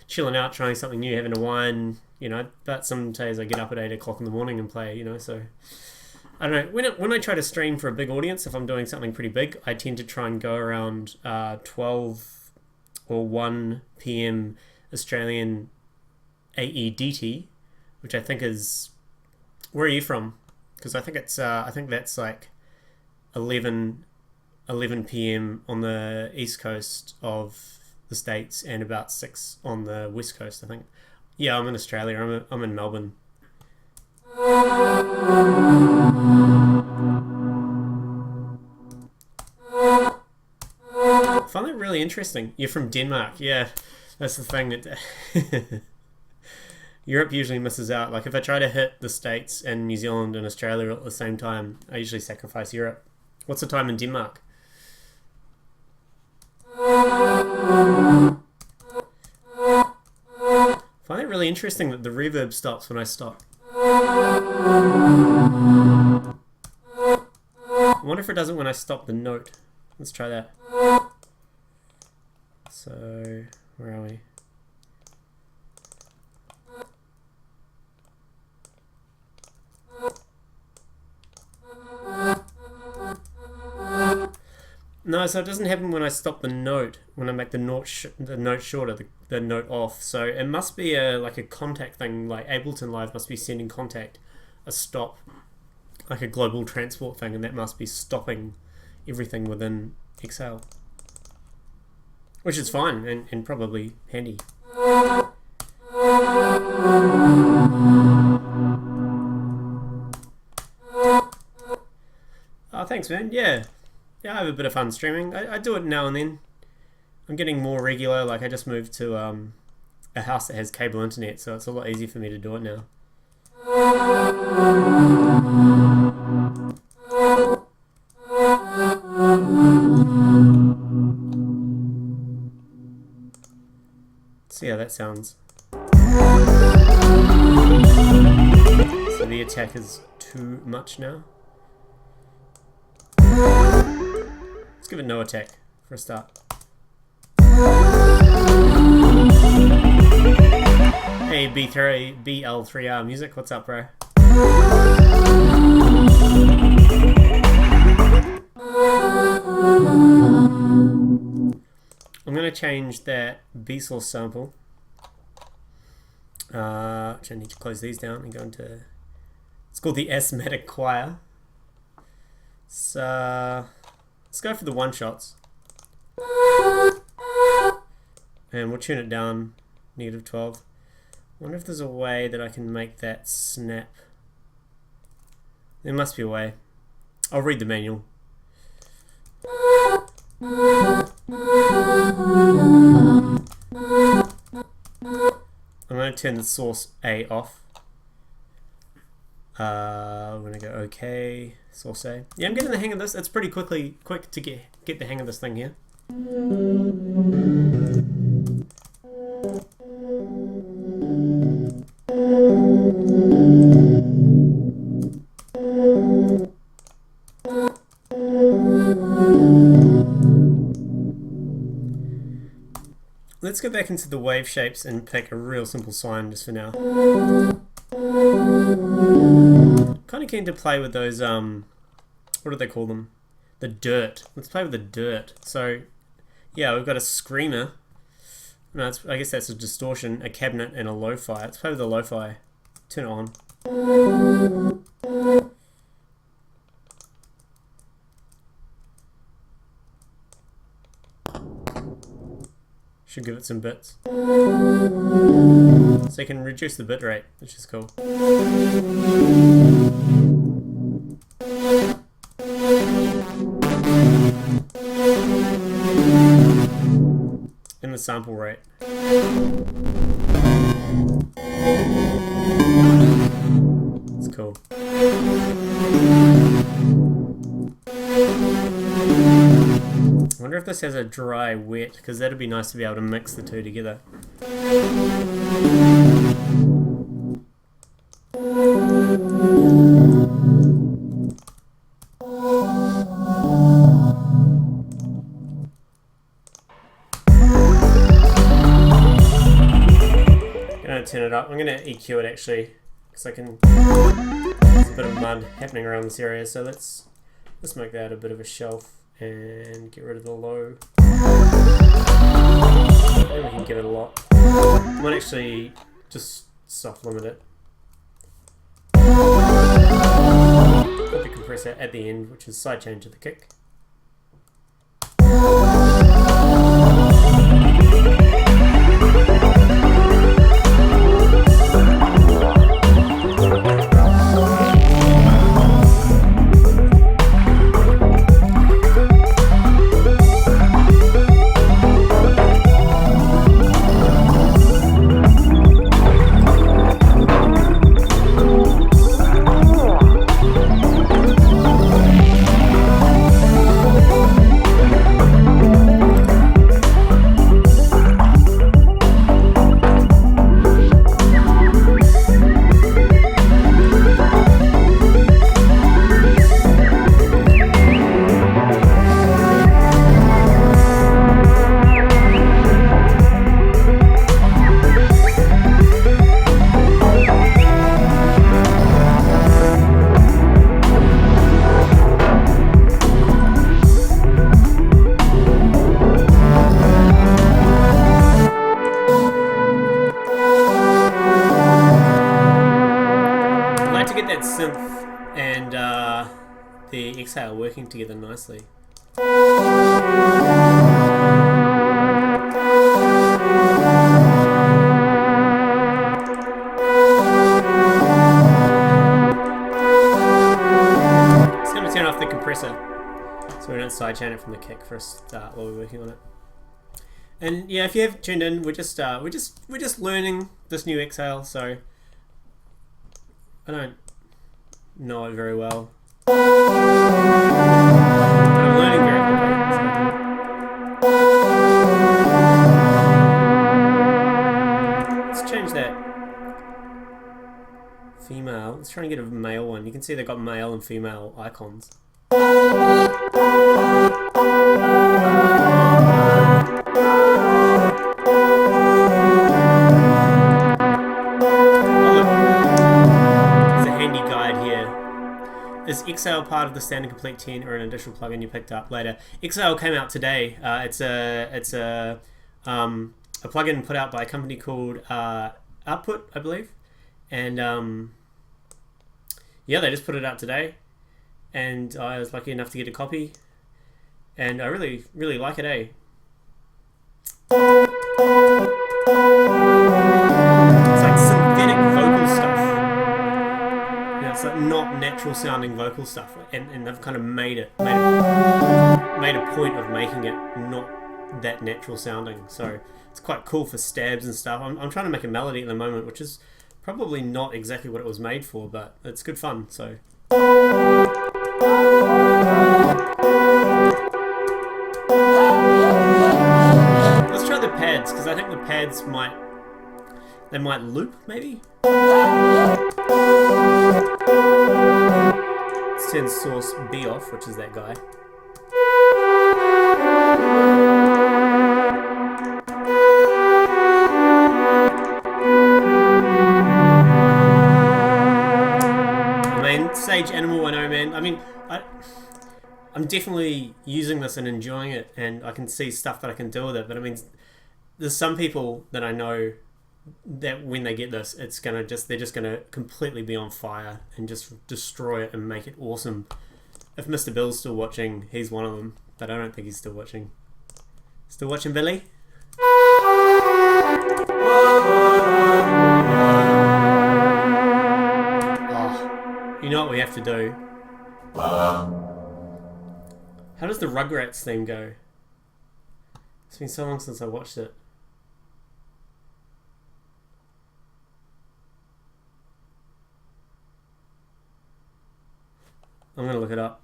chilling out, trying something new, having a wine, you know, but some days I get up at 8 o'clock in the morning and play, you know, so... I don't know, when I try to stream for a big audience, if I'm doing something pretty big, I tend to try and go around 12 or 1 p.m. Australian AEDT, which I think is... Where are you from? Because I think it's, I think that's like 11 p.m. on the east coast of the States and about 6 on the west coast, I think. Yeah, I'm in Australia. I'm in Melbourne. I find that really interesting. You're from Denmark. Yeah, that's the thing that Europe usually misses out. Like if I try to hit the States and New Zealand and Australia at the same time, I usually sacrifice Europe. What's the time in Denmark? I find it really interesting that the reverb stops when I stop. I wonder if it does it when I stop the note. Let's try that. So, where are we? No, so it doesn't happen when I stop the note, when I make the note shorter, the note off. So it must be like a Kontakt thing, like Ableton Live must be sending Kontakt a stop like a global transport thing, and that must be stopping everything within Excel. Which is fine and probably handy. Oh, thanks, man. Yeah, I have a bit of fun streaming. I do it now and then. I'm getting more regular. Like, I just moved to a house that has cable internet, so it's a lot easier for me to do it now. See how that sounds. So the attack is too much now. Let's give it no attack for a start. Hey BL3R music, what's up, bro? I'm going to change that Vsauce sample, which I need to close these down and go into, it's called the Asthmatic Choir. So let's go for the one shots, and we'll tune it down, -12. Wonder if there's a way that I can make that snap. There must be a way. I'll read the manual. I'm going to turn the source A off. We're going to go OK, source A. Yeah, I'm getting the hang of this. It's pretty quick to get the hang of this thing here. Let's go back into the wave shapes and pick a real simple sine just for now. Kind of keen to play with those, what do they call them? The dirt. Let's play with the dirt. So, yeah, we've got a screamer. No, I guess that's a distortion, a cabinet, and a lo-fi. Let's play with the lo-fi. Turn it on. Should give it some bits. So you can reduce the bit rate, which is cool. And the sample rate. It's cool. I wonder if this has a dry wet, because that'd be nice to be able to mix the two together. I'm going to turn it up. I'm going to EQ it actually, because I can. There's a bit of mud happening around this area, so let's make that a bit of a shelf. And get rid of the low. Maybe we can give it a lot. I might actually just soft limit it. Put the compressor at the end, which is sidechain to the kick. working together nicely. Just going to turn off the compressor so we don't sidechain it from the kick for a start while we're working on it. And yeah, if you have tuned in, we're just learning this new Exhale, so I don't know it very well. But I'm learning very quickly. So. Let's change that female. Let's try and get a male one. You can see they've got male and female icons. Is Exhale part of the standard complete 10 or an additional plugin you picked up later? Exhale came out today. It's a plugin put out by a company called Output, I believe, and yeah, they just put it out today, and I was lucky enough to get a copy, and I really like it. It's like synthetic vocal stuff. It's like not natural sounding vocal stuff, and they've kind of made a point of making it not that natural sounding. So it's quite cool for stabs and stuff. I'm trying to make a melody at the moment, which is probably not exactly what it was made for, but it's good fun. So let's try the pads, because I think the pads might loop maybe. Let's turn source B off, which is that guy. I mean, Sage Animal, I know, man. I mean, I'm definitely using this and enjoying it, and I can see stuff that I can do with it, but I mean, there's some people that I know that when they get this, they're just gonna completely be on fire and just destroy it and make it awesome. If Mr. Bill's still watching, he's one of them, but I don't think he's still watching. Still watching, Billy? Oh, you know what we have to do? How does the Rugrats theme go? It's been so long since I watched it. I'm gonna look it up.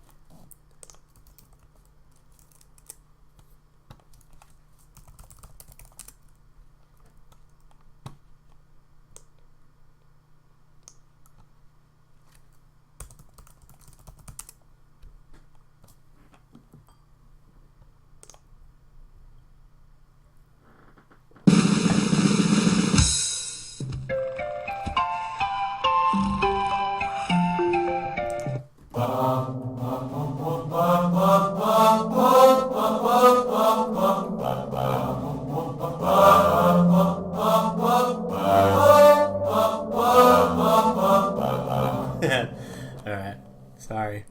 Alright, sorry.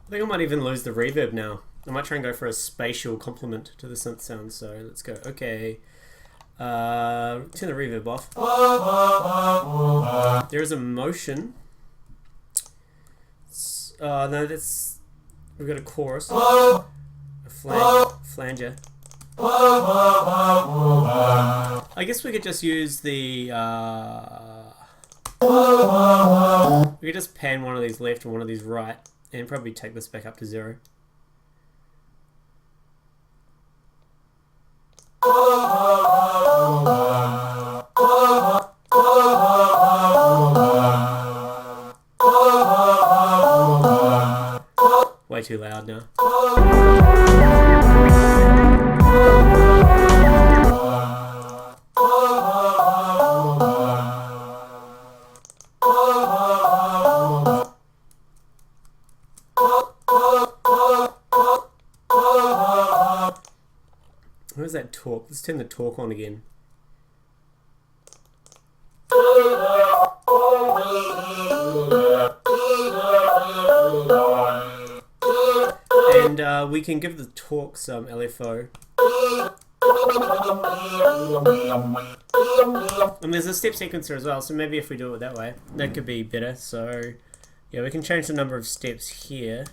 I think I might even lose the reverb now. I might try and go for a spatial complement to the synth sound, so let's go. Okay. Turn the reverb off. There is a motion. No, that's... We've got a chorus. A flanger. I guess we could just use the... we could just pan one of these left and one of these right, and probably take this back up to 0. Way too loud now. Where's that talk? Let's turn the talk on again. And we can give the talk some LFO. And there's a step sequencer as well, so maybe if we do it that way, that could be better. So yeah, we can change the number of steps here.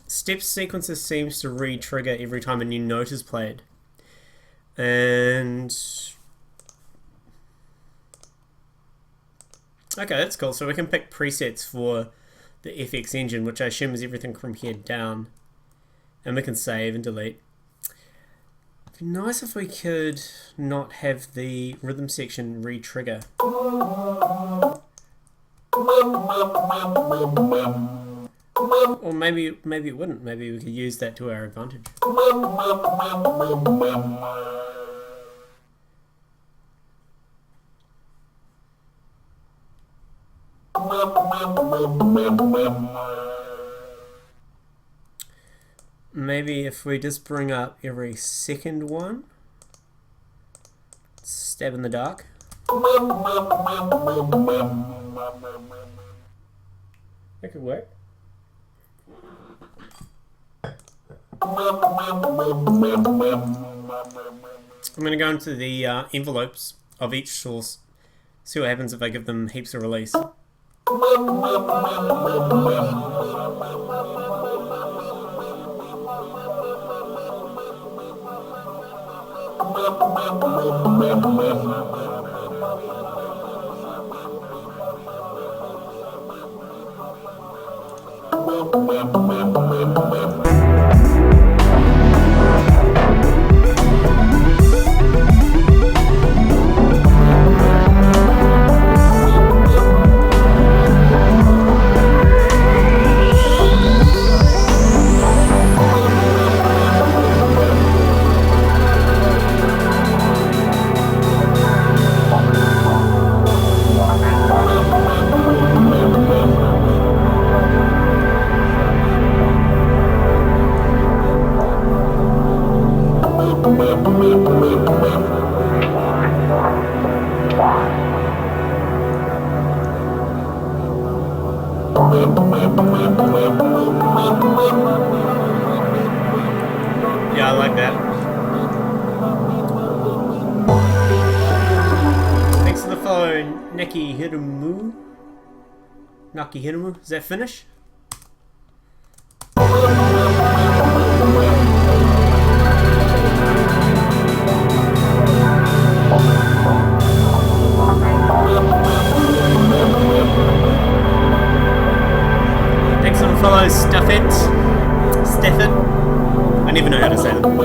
Step sequencer seems to re-trigger every time a new note is played. And okay, that's cool. So we can pick presets for the FX engine, which I assume is everything from here down. And we can save and delete. It'd be nice if we could not have the rhythm section re-trigger. Or maybe it wouldn't. Maybe we could use that to our advantage. Maybe if we just bring up every second one. Stab in the dark. That could work. I'm going to go into the envelopes of each source, see what happens if I give them heaps of release. Yeah, I like that. Thanks for the follow, Naki Hirumu. Naki Hirumu. Is that finish? Thanks for the follow, Staffet. I never know how to say it. What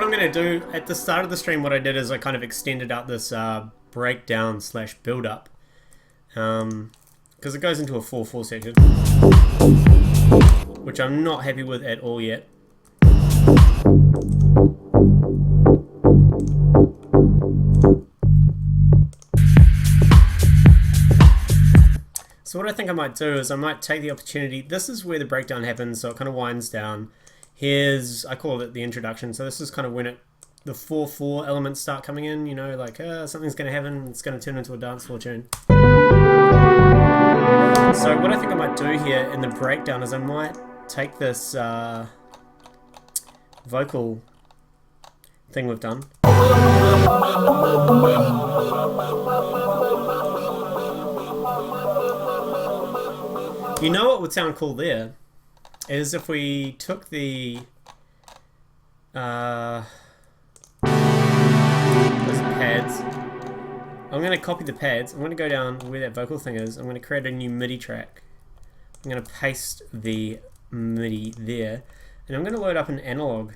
I'm going to do at the start of the stream, what I did is I kind of extended out this breakdown / build up. Because it goes into a 4/4 section, which I'm not happy with at all yet. So what I think I might do is I might take the opportunity, this is where the breakdown happens, so it kind of winds down. Here's, I call it the introduction, so this is kind of when the 4/4 elements start coming in, you know, like something's going to happen, it's going to turn into a dance floor tune. So what I think I might do here in the breakdown is I might take this vocal thing we've done. You know what would sound cool there is if we took the those pads. I'm going to copy the pads. I'm going to go down where that vocal thing is. I'm going to create a new MIDI track. I'm going to paste the MIDI there. And I'm going to load up an analog.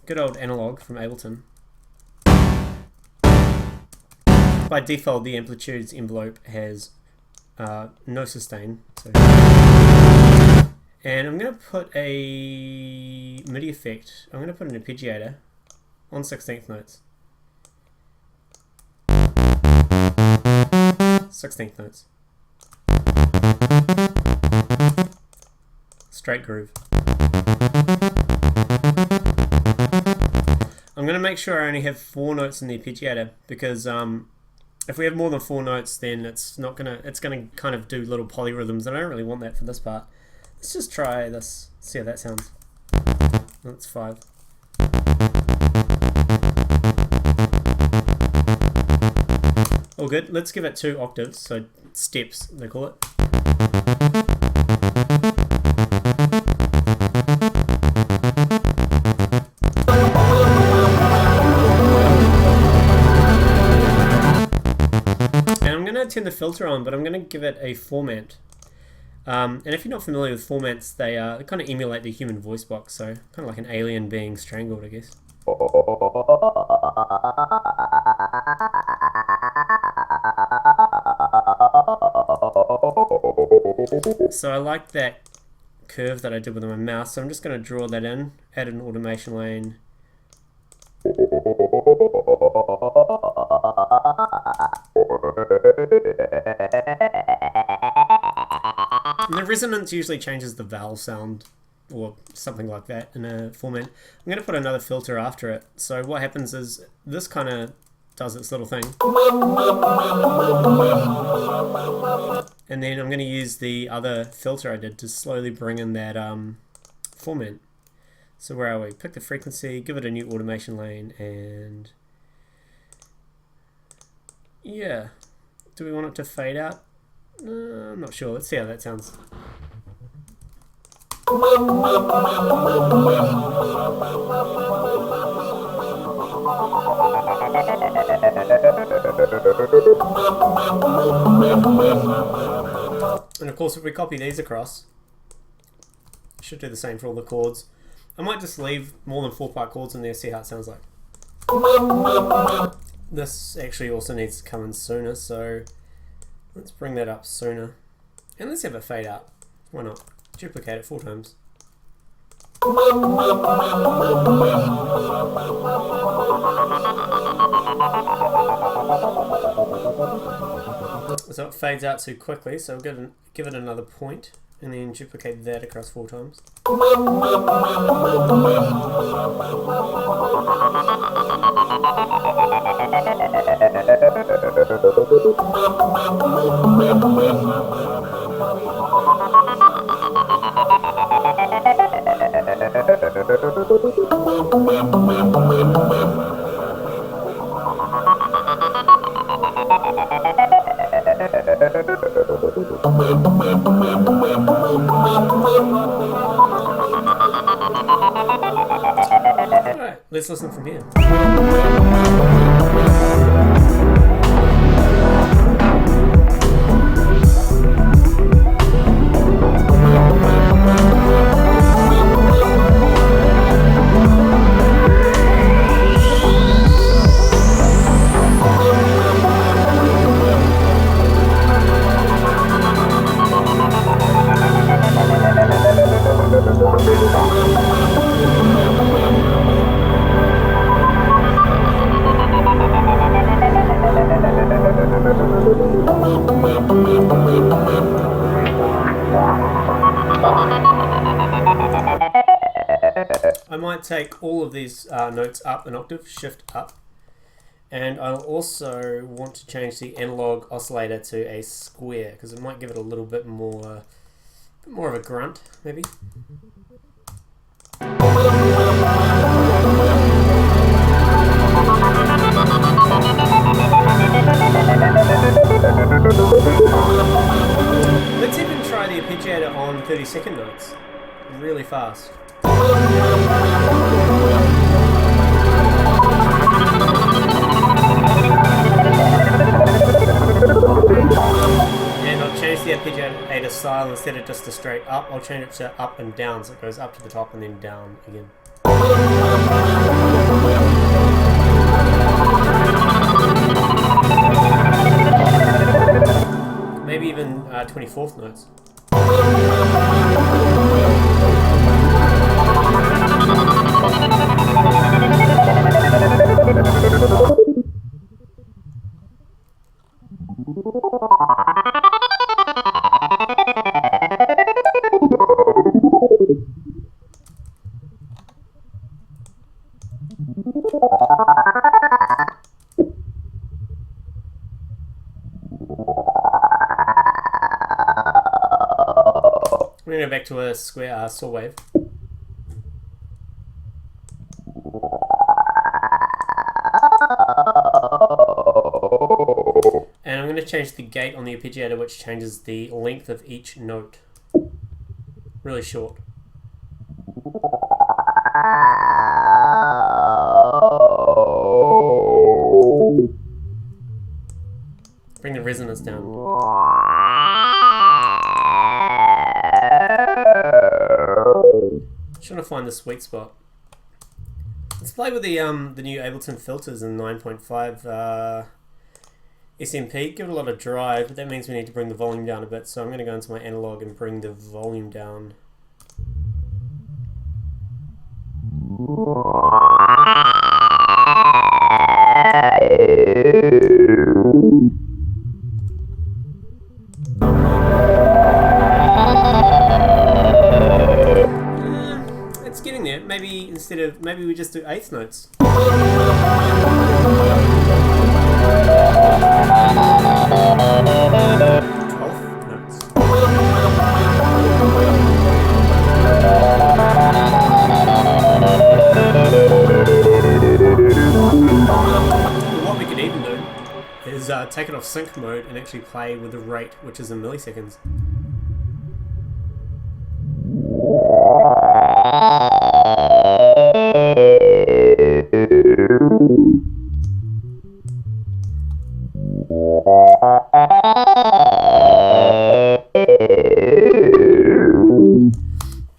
Good old analog from Ableton. by default the amplitudes envelope has no sustain. So. And I'm going to put a MIDI effect. I'm going to put an arpeggiator on 16th notes. 16th notes. Straight groove. I'm going to make sure I only have 4 notes in the arpeggiator, because if we have more than 4 notes, then it's going to kind of do little polyrhythms, and I don't really want that for this part. Let's just try this, see how that sounds. That's 5. All good. Let's give it 2 octaves, so steps they call it. And I'm going to turn the filter on, but I'm going to give it a format. And if you're not familiar with formats, they kind of emulate the human voice box, so kind of like an alien being strangled, I guess. So I like that curve that I did with my mouse, so I'm just going to draw that in, add an automation lane. And the resonance usually changes the vowel sound or something like that in a format. I'm going to put another filter after it. So what happens is this kind of does its little thing. And then I'm going to use the other filter I did to slowly bring in that format. So where are we? Pick the frequency, give it a new automation lane, and yeah. Do we want it to fade out? I'm not sure. Let's see how that sounds. And of course, if we copy these across, it should do the same for all the chords. I might just leave more than 4-part chords in there, see how it sounds like. This actually also needs to come in sooner, so let's bring that up sooner. And let's have it fade out. Why not? Duplicate it 4 times. So it fades out too quickly, so we'll give it another point, and then duplicate that across 4 times. Alright, let's listen from here. I might take all of these notes up an octave, shift up, and I'll also want to change the analog oscillator to a square because it might give it a little bit more of a grunt, maybe. Let's even try the arpeggiator on 32nd notes, really fast. And I'll change the arpeggiator style. Instead of just a straight up, I'll change it to up and down, so it goes up to the top and then down again. 24th notes. We're going to go back to a square saw wave. And I'm going to change the gate on the arpeggiator, which changes the length of each note. Really short. Bring the resonance down. Trying to find the sweet spot. Let's play with the new Ableton filters in 9.5 SMP. Give it a lot of drive, but that means we need to bring the volume down a bit. So I'm going to go into my analog and bring the volume down. It's getting there. Maybe we just do eighth notes. 12th notes. What we could even do is take it off sync mode and actually play with the rate, which is in milliseconds.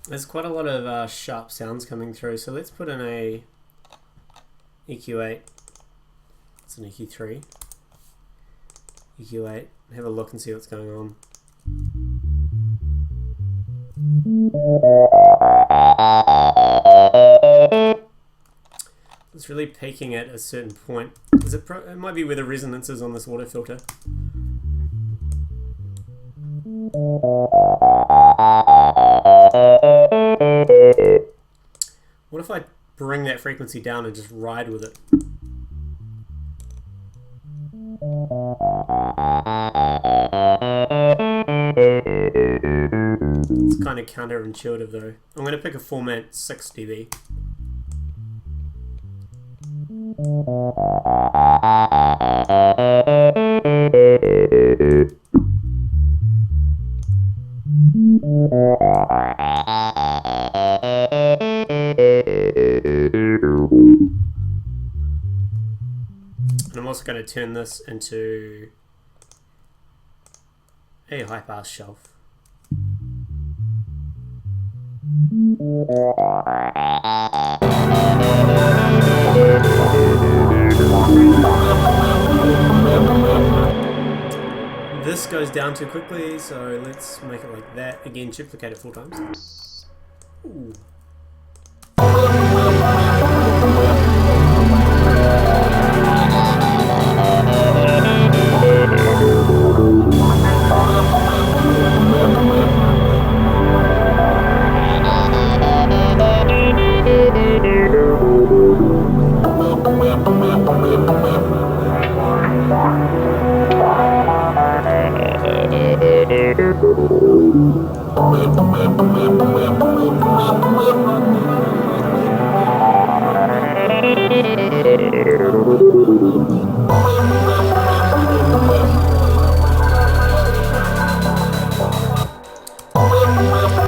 There's quite a lot of sharp sounds coming through, so let's put in a EQ8. It's an EQ3. EQ8. Have a look and see what's going on. It's really peaking at a certain point. It might be where the resonance is on this auto filter. What if I bring that frequency down and just ride with it? It's kind of counterintuitive though. I'm going to pick a format 6 dB. And I'm also going to turn this into a high pass shelf. This goes down too quickly, so let's make it like that. Again, duplicate it 4 times. Ooh.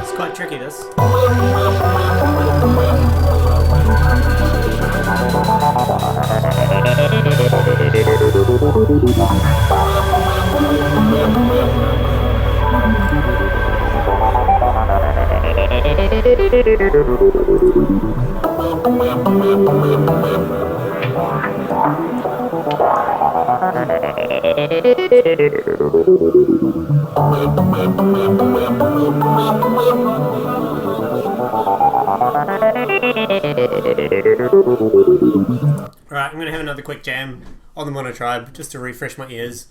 It's quite tricky, this. Alright, I'm going to have another quick jam on the Mono Tribe just to refresh my ears.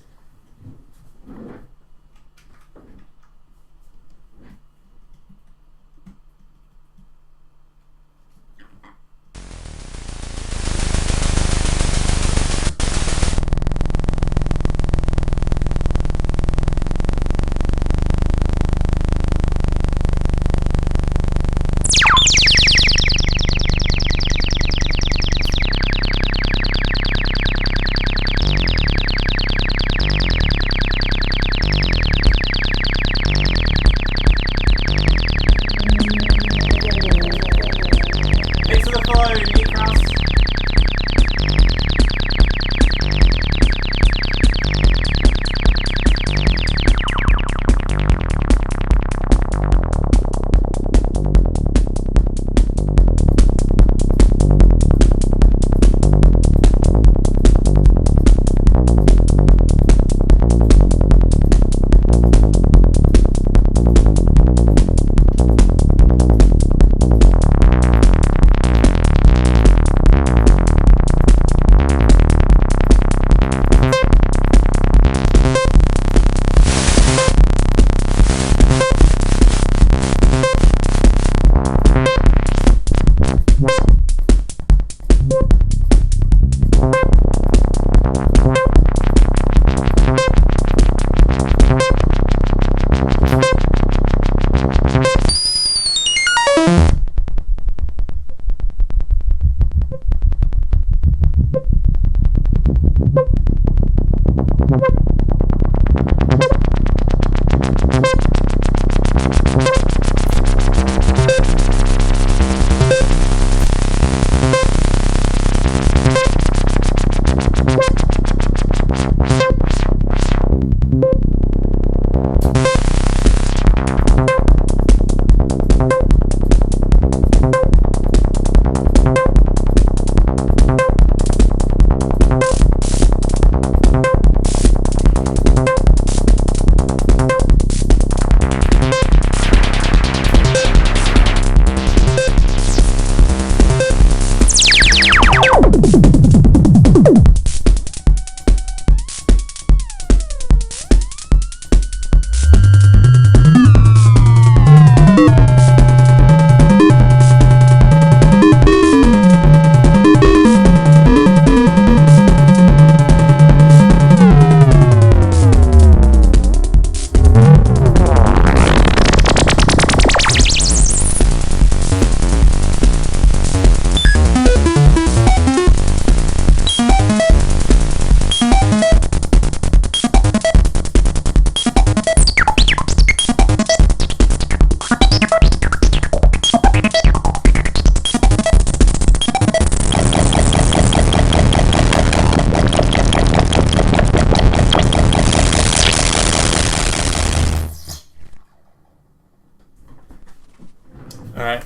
Alright.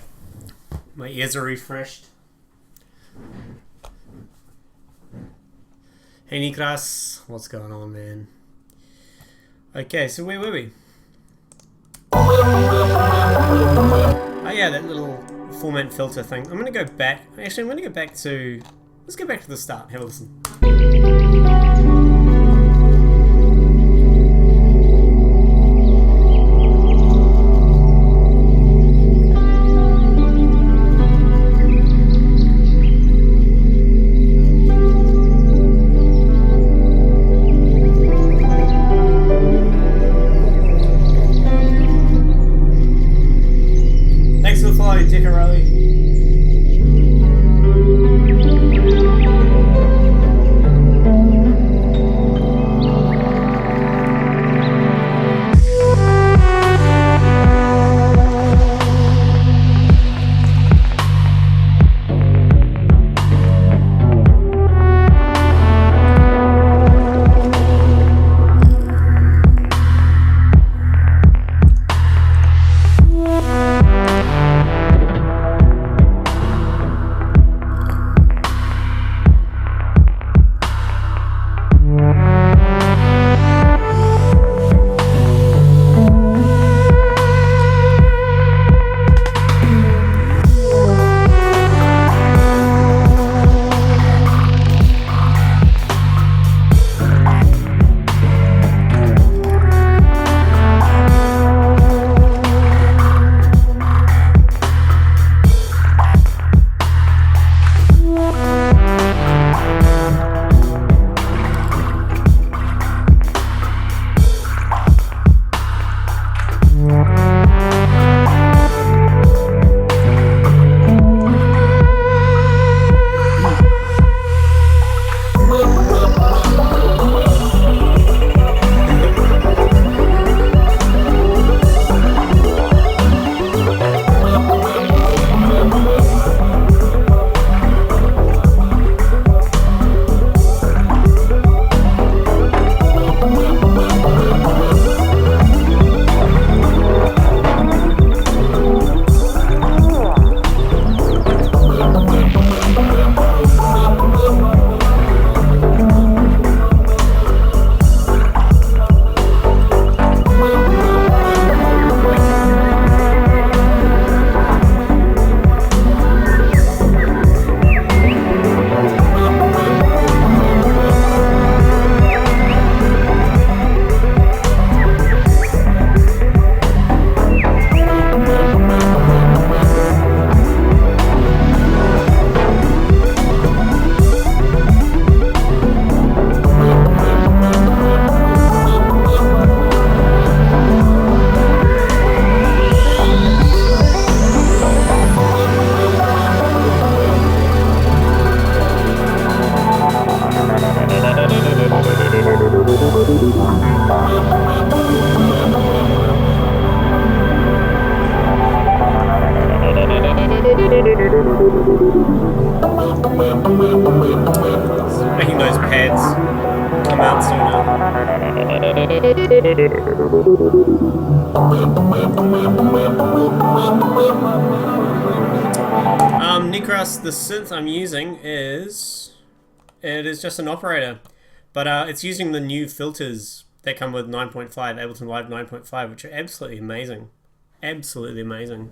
My ears are refreshed. Hey Niklas, what's going on, man? Okay, so where were we? Oh yeah, that little format filter thing. I'm gonna go back. Actually, I'm gonna go back to... Let's go back to the start. Have a listen. Thanks for the follow, Dickarelli. Making those pads come out sooner. Nikras, the synth I'm using is just an operator, but it's using the new filters that come with 9.5, Ableton Live 9.5, which are absolutely amazing. Absolutely amazing.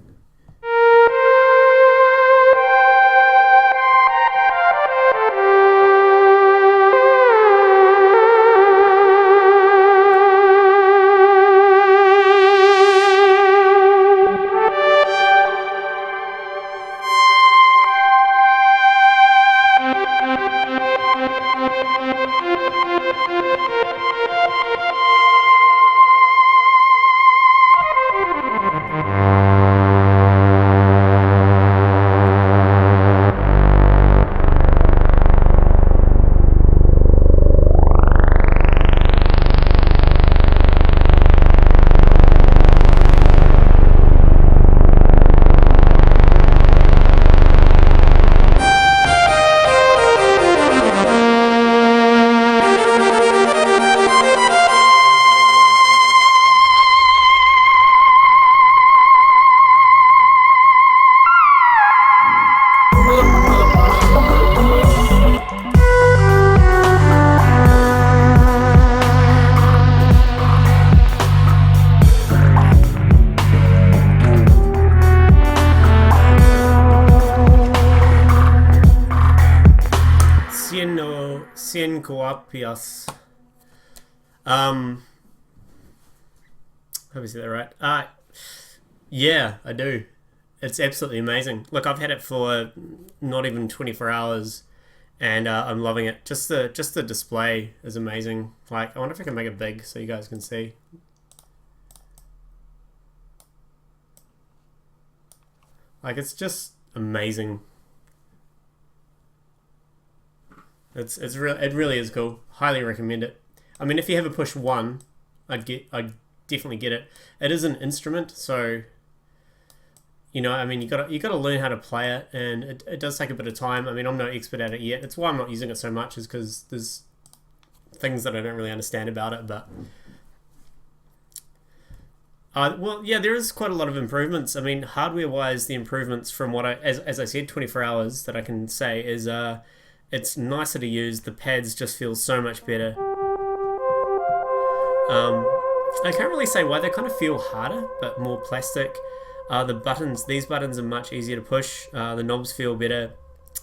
Cien Coapias. Hope I said that right. Yeah, I do. It's absolutely amazing. Look, I've had it for not even 24 hours, and I'm loving it. Just the display is amazing. Like, I wonder if I can make it big so you guys can see. Like, it's just amazing. It really is cool. Highly recommend it. I mean, if you ever push 1, I'd definitely get it. It is an instrument, so you know, I mean, you gotta learn how to play it, and it does take a bit of time. I mean, I'm no expert at it yet. It's why I'm not using it so much, is because there's things that I don't really understand about it. But well, yeah, there is quite a lot of improvements. I mean, hardware-wise, the improvements from what as I said, 24 hours that I can say is it's nicer to use. The pads just feel so much better. I can't really say why. They kind of feel harder, but more plastic. These buttons are much easier to push. The knobs feel better.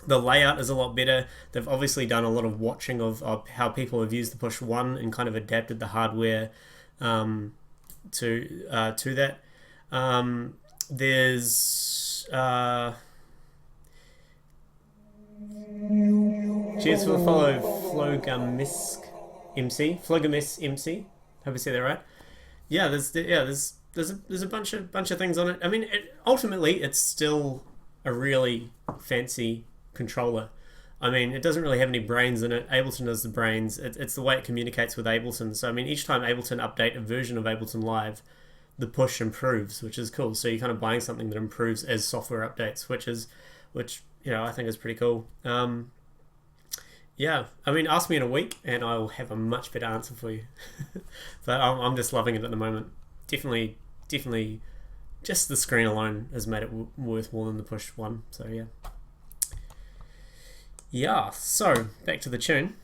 The layout is a lot better. They've obviously done a lot of watching of how people have used the push 1 and kind of adapted the hardware to that. There's cheers for the follow, Flogamisk MC. Hope I said that right. Yeah, there's a bunch of things on it. I mean, ultimately, it's still a really fancy controller. I mean, it doesn't really have any brains in it. Ableton does the brains. It's the way it communicates with Ableton. So I mean, each time Ableton update a version of Ableton Live, the push improves, which is cool. So you're kind of buying something that improves as software updates, which you know, I think is pretty cool. Yeah, I mean, ask me in a week and I'll have a much better answer for you. But I'm just loving it at the moment. Definitely, just the screen alone has made it worth more than the push 1. So yeah. Yeah, so back to the tune.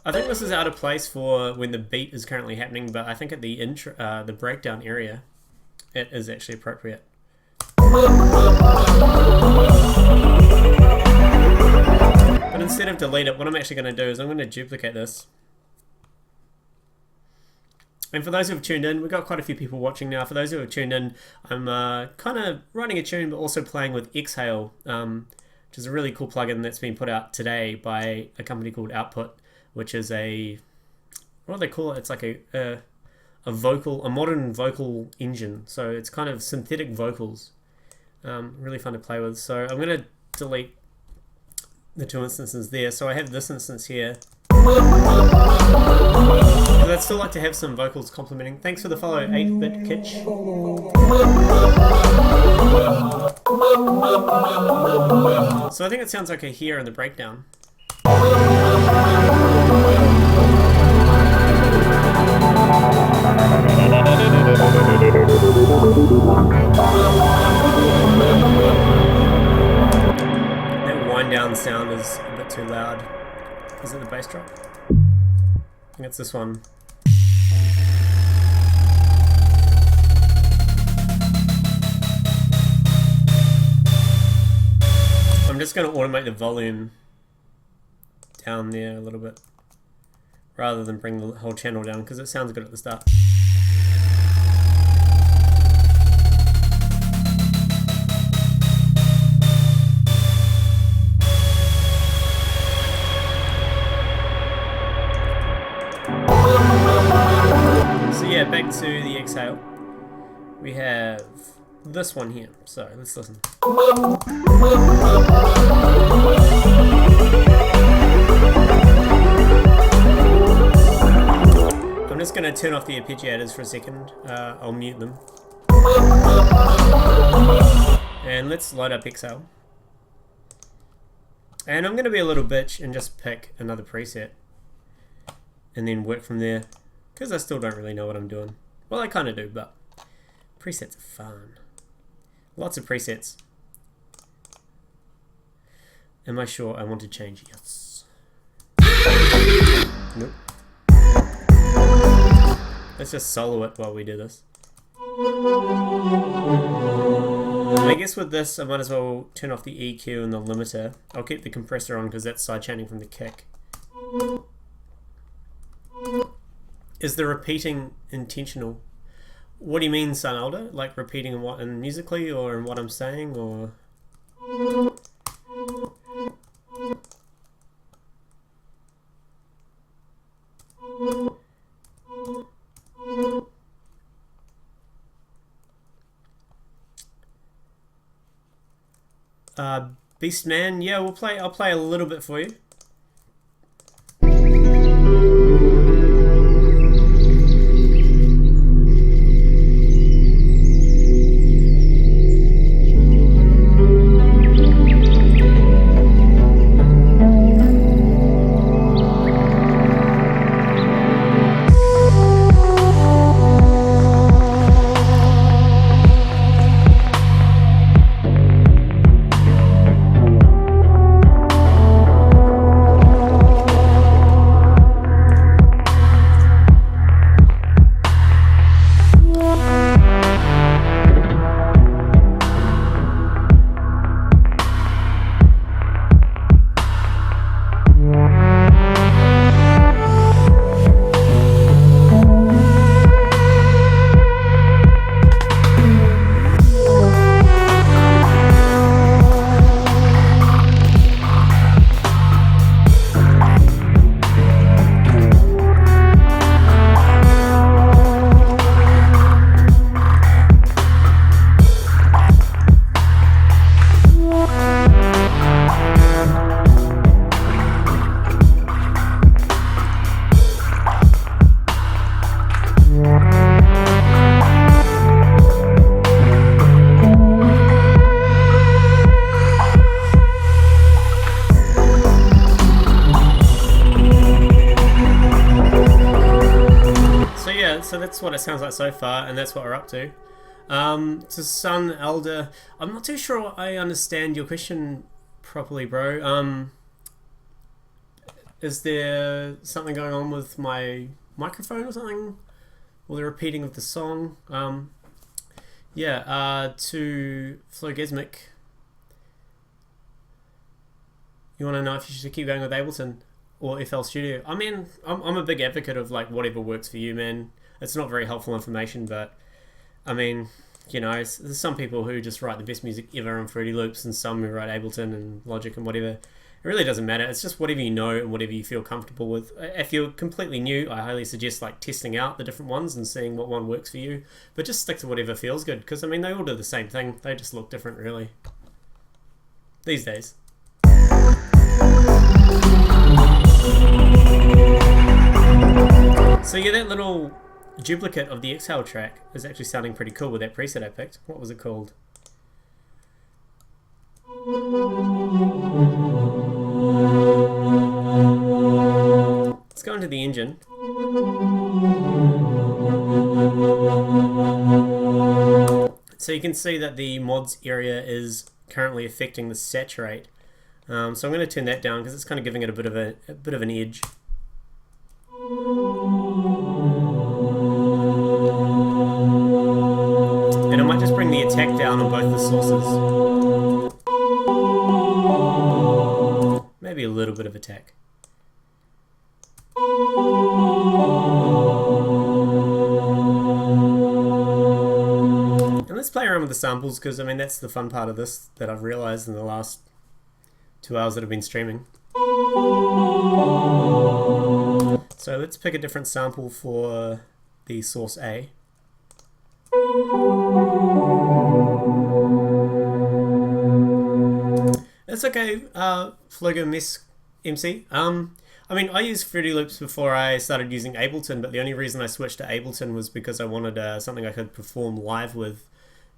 I think this is out of place for when the beat is currently happening, but I think at the intro, the breakdown area, it is actually appropriate. But instead of delete it, what I'm actually going to do is I'm going to duplicate this. And for those who have tuned in, we've got quite a few people watching now. For those who have tuned in, I'm kind of writing a tune, but also playing with Exhale, which is a really cool plugin that's been put out today by a company called Output, which is what do they call it? It's like a modern vocal engine. So it's kind of synthetic vocals. Really fun to play with. So I'm going to delete the 2 instances there. So I have this instance here. But I'd still like to have some vocals complementing. Thanks for the follow, 8-Bit Kitsch. So I think it sounds okay here in the breakdown. That wind down sound is a bit too loud. Is it the bass drop? I think it's this one. I'm just going to automate the volume down there a little bit rather than bring the whole channel down because it sounds good at the start. So yeah, back to the exhale. We have this one here, so let's listen. I'm just going to turn off the arpeggiators for a second. I'll mute them. And let's load up Exhale. And I'm going to be a little bitch and just pick another preset. And then work from there. Because I still don't really know what I'm doing. Well, I kind of do, but presets are fun. Lots of presets. Am I sure I want to change? Yes. Nope. Let's just solo it while we do this. I guess with this, I might as well turn off the EQ and the limiter. I'll keep the compressor on because that's sidechaining from the kick. Is the repeating intentional? What do you mean, Son Elder? Like repeating in what, in musically or in what I'm saying, or? Beastman, yeah, I'll play a little bit for you. So that's what it sounds like so far, and that's what we're up to. To Son Elder, I'm not too sure I understand your question properly, bro. Is there something going on with my microphone or something? Or the repeating of the song? Yeah, to Flogasmic, you want to know if you should keep going with Ableton or FL Studio? I mean, I'm a big advocate of like whatever works for you, man. It's not very helpful information, but I mean, you know, there's some people who just write the best music ever on Fruity Loops, and some who write Ableton and Logic and whatever. It really doesn't matter. It's just whatever you know and whatever you feel comfortable with. If you're completely new, I highly suggest like testing out the different ones and seeing what one works for you. But just stick to whatever feels good, because I mean, they all do the same thing. They just look different, really, these days. So yeah, that little duplicate of the exhale track is actually sounding pretty cool with that preset I picked. What was it called? Let's go into the engine. So you can see that the mods area is currently affecting the saturate. So I'm going to turn that down because it's kind of giving it a bit of an edge. And I might just bring the attack down on both the sources. Maybe a little bit of attack. And let's play around with the samples because I mean that's the fun part of this that I've realized in the last 2 hours that I've been streaming. So let's pick a different sample for the source A. That's okay, Flogo Miss MC. I mean, I used Fruity Loops before I started using Ableton, but the only reason I switched to Ableton was because I wanted something I could perform live with.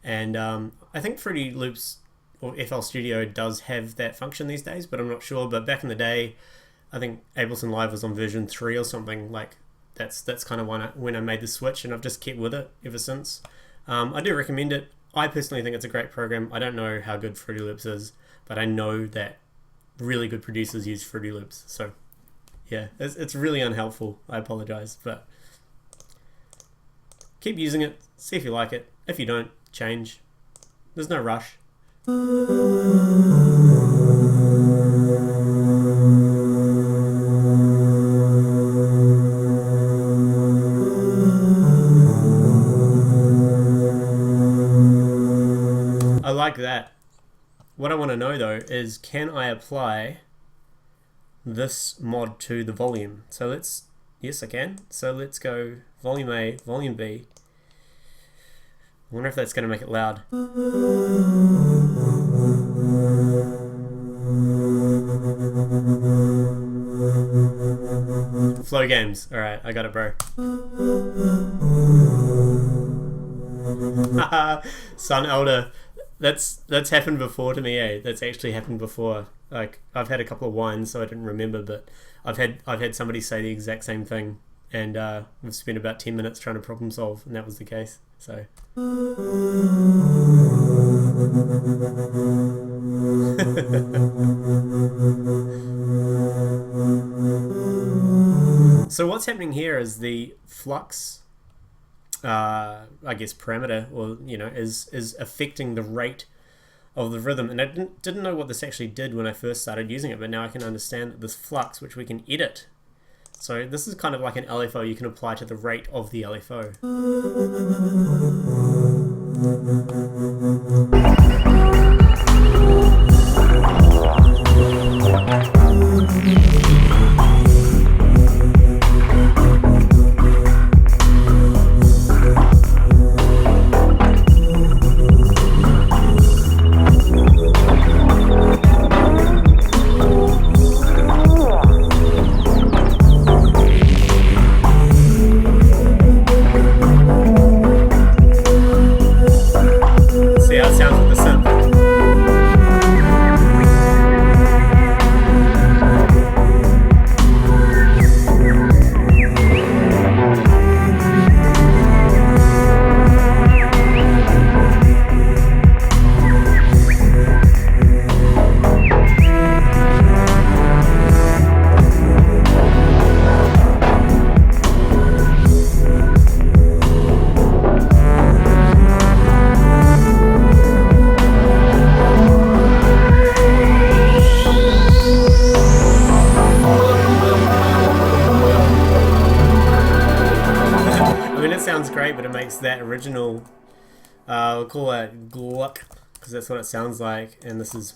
And I think Fruity Loops or FL Studio does have that function these days, but I'm not sure. But back in the day, I think Ableton Live was on version 3 or something. Like that's kind of when I made the switch, and I've just kept with it ever since. I do recommend it. I personally think it's a great program. I don't know how good Fruity Loops is, but I know that really good producers use Fruity Loops. So yeah, it's really unhelpful. I apologize, but keep using it. See if you like it. If you don't, change. There's no rush. I like that. What I want to know though is, can I apply this mod to the volume? So yes I can. So let's go volume A, volume B. I wonder if that's going to make it loud. Flow Games. Alright, I got it, bro. Sun Elder. That's happened before to me, eh? That's actually happened before. Like, I've had a couple of wines, so I didn't remember, but I've had somebody say the exact same thing, and we've spent about 10 minutes trying to problem solve, and that was the case. So so what's happening here is the flux, I guess parameter, or is affecting the rate of the rhythm. And I didn't know what this actually did when I first started using it, but now I can understand that this flux, which we can edit. So this is kind of like an LFO you can apply to the rate of the LFO. That original, we'll call it Gluck, because that's what it sounds like, and this is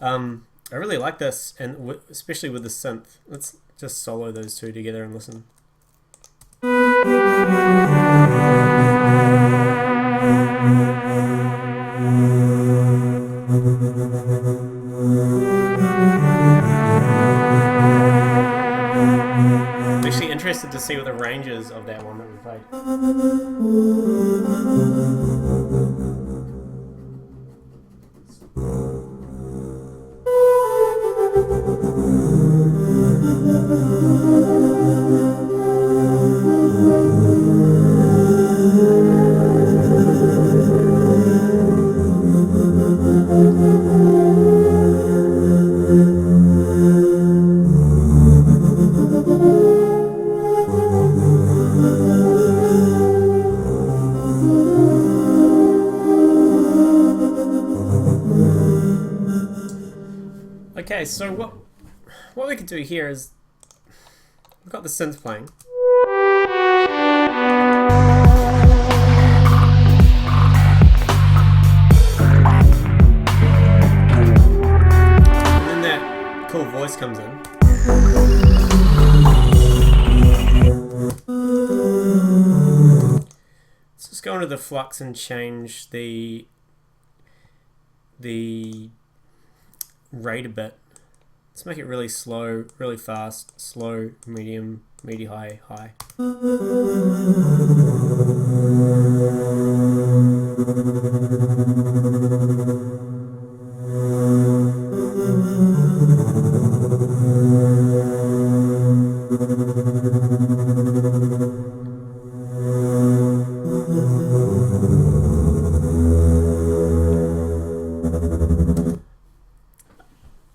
I really like this, and especially with the synth. Let's just solo those two together and listen. that one that we played. Okay, so what we could do here is we've got the synth playing. And then that cool voice comes in. Let's just go into the flux and change the rate a bit. Let's make it really slow, really fast, slow, medium, high, high.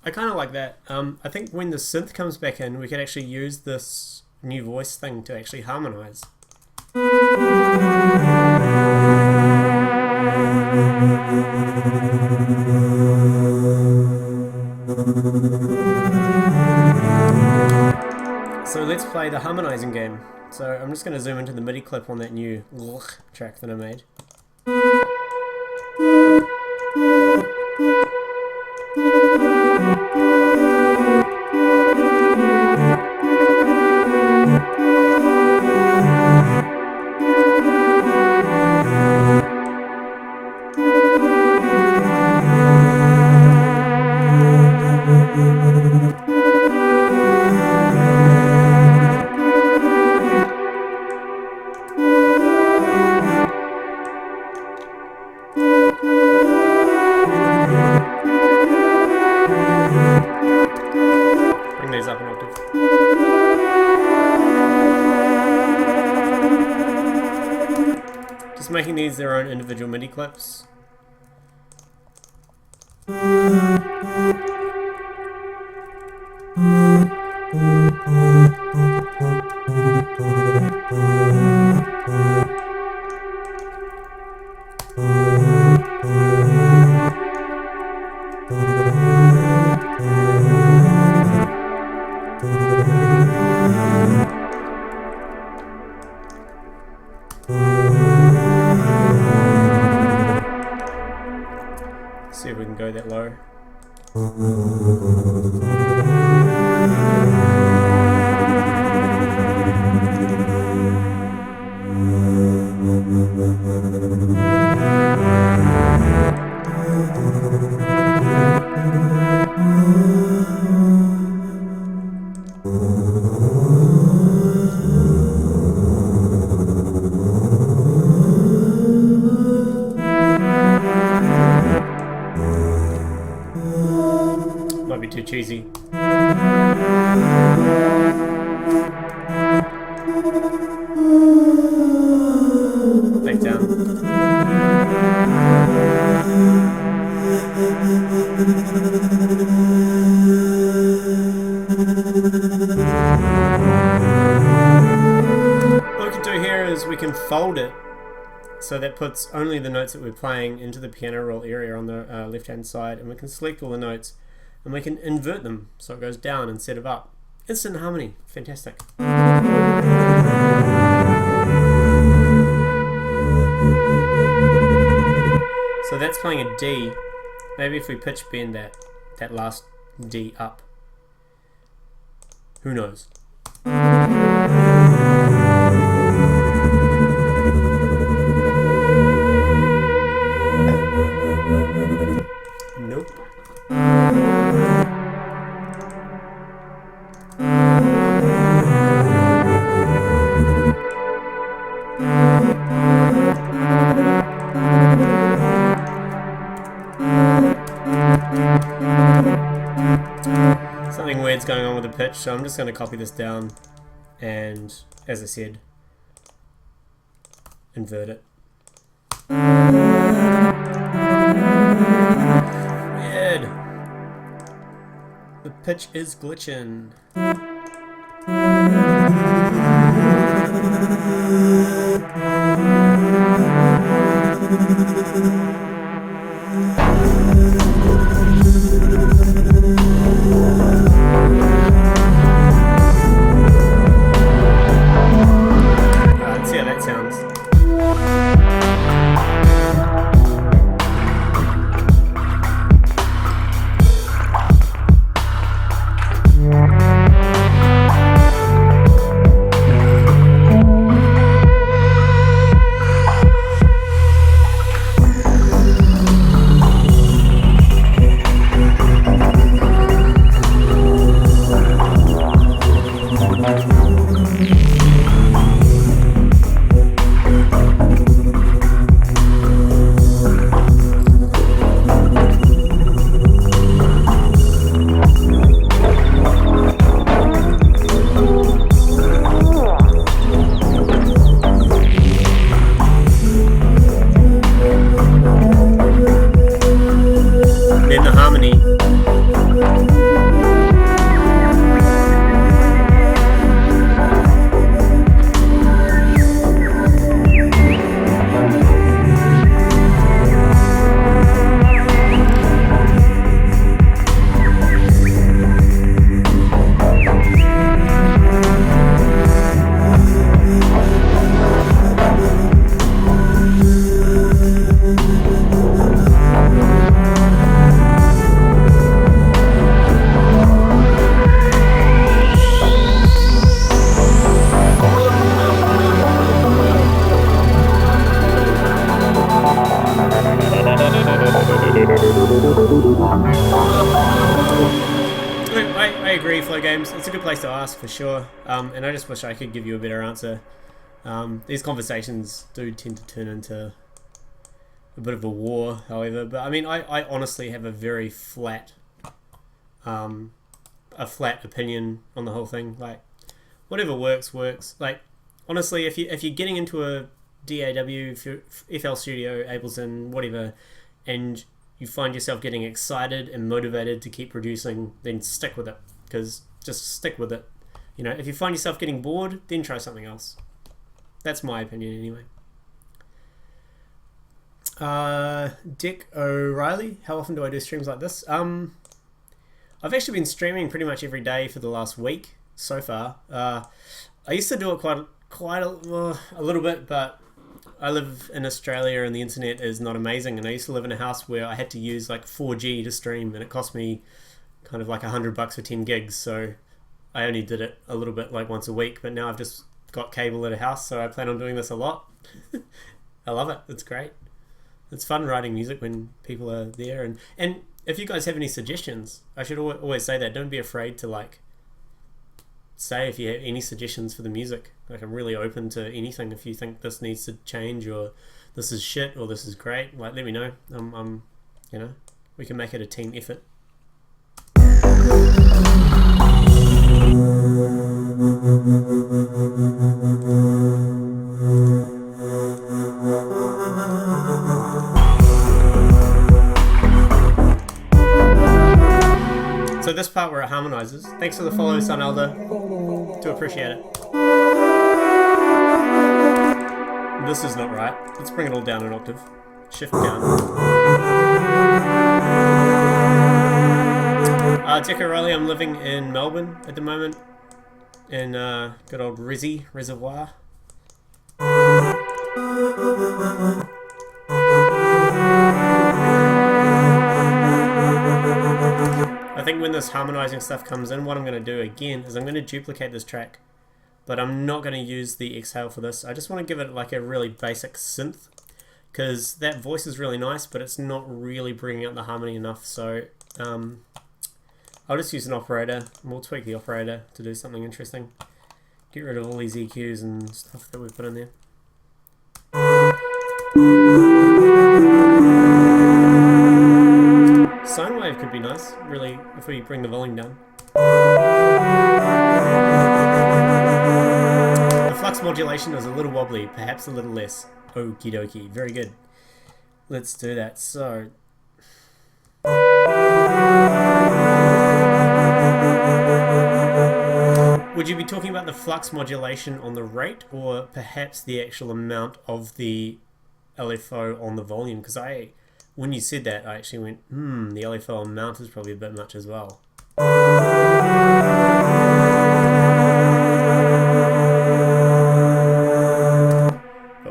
I kind of like that. I think when the synth comes back in, we can actually use this new voice thing to actually harmonize. So let's play the harmonizing game. So I'm just going to zoom into the MIDI clip on that new track that I made. Bring these up an octave. Just making these their own individual MIDI clips. See if we can go that low. Might be too cheesy. Back down. What we can do here is we can fold it so that puts only the notes that we're playing into the piano roll area on the left hand side, and we can select all the notes and we can invert them so it goes down instead of up. Instant harmony, fantastic. So that's playing a D. Maybe if we pitch bend that last D up. Who knows? Nope. So I'm just going to copy this down and, as I said, invert it. Weird. The pitch is glitching. Let's see how that sounds. Then the harmony. I agree, Flow Games. It's a good place to ask for sure, and I just wish I could give you a better answer. These conversations do tend to turn into a bit of a war, however. But I mean, I honestly have a very flat opinion on the whole thing. Like, whatever works, works. Like, honestly, if you're getting into a DAW, FL Studio, Ableton, whatever, and you find yourself getting excited and motivated to keep producing, then stick with it. Because just stick with it. You know, if you find yourself getting bored, then try something else. That's my opinion anyway. Dick O'Reilly, how often do I do streams like this? I've actually been streaming pretty much every day for the last week so far. I used to do it quite a little bit, but I live in Australia and the internet is not amazing, and I used to live in a house where I had to use like 4G to stream, and it cost me kind of like $100 for 10 gigs, so I only did it a little bit, like once a week. But now I've just got cable at a house, so I plan on doing this a lot. I love it. It's great. It's fun writing music when people are there, and if you guys have any suggestions, I should always say that, don't be afraid to like say if you have any suggestions for the music. Like, I'm really open to anything. If you think this needs to change, or this is shit, or this is great, like, let me know. You know, we can make it a team effort. So this part where it harmonizes. Thanks for the follow, Sun Elder. Do appreciate it. This is not right. Let's bring it all down an octave. Shift down. Dick O'Reilly, I'm living in Melbourne at the moment, in good old Reservoir. I think when this harmonizing stuff comes in, what I'm going to do again is I'm going to duplicate this track, but I'm not going to use the exhale for this. I just want to give it like a really basic synth, because that voice is really nice, but it's not really bringing out the harmony enough. So I'll just use an operator, and we'll tweak the operator to do something interesting. Get rid of all these EQs and stuff that we've put in there. Sine wave could be nice, really, if we bring the volume down. modulation was a little wobbly, perhaps a little less. Okie dokie, very good. Let's do that. So, would you be talking about the flux modulation on the rate, or perhaps the actual amount of the LFO on the volume? Because when you said that, I actually went, the LFO amount is probably a bit much as well. But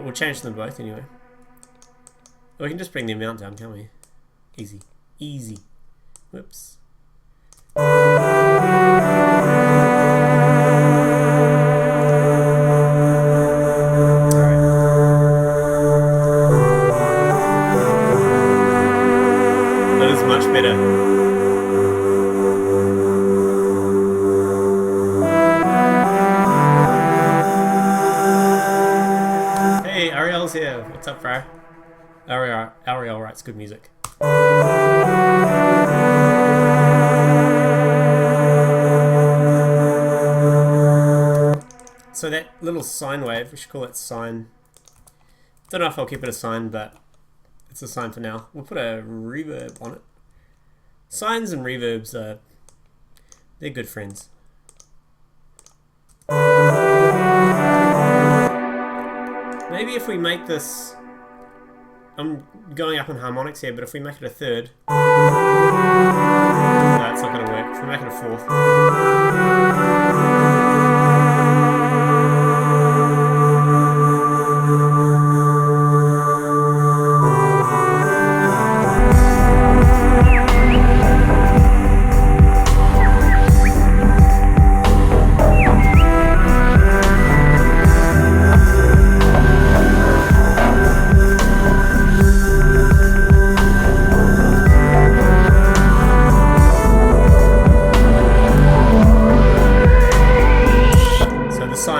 we'll change them both anyway. Or we can just bring the amount down, can't we? Easy. Easy. Whoops. Much better. Hey, Ariel's here. What's up, bro? Ariel writes good music. So that little sine wave, we should call it sine. Don't know if I'll keep it a sine, but it's a sine for now. We'll put a reverb on it. Sines and reverbs they're good friends. Maybe if we make this, I'm going up in harmonics here, but if we make it a third, no, it's not going to work. If we make it a fourth.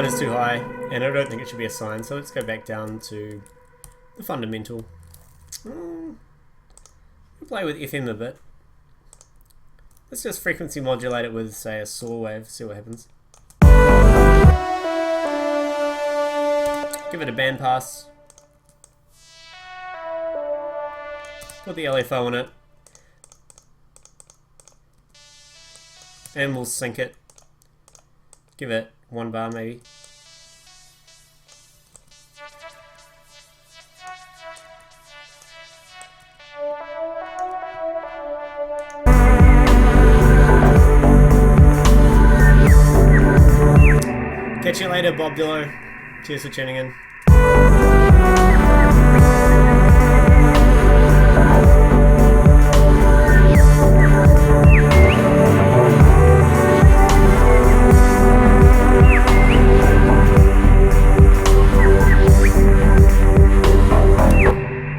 Is too high, and I don't think it should be a sine, so let's go back down to the fundamental. We'll play with FM a bit. Let's just frequency modulate it with, say, a saw wave, see what happens. Give it a bandpass. Put the LFO on it. And we'll sync it. Give it 1 bar maybe. Catch you later, Bob Dillo. Cheers for tuning in.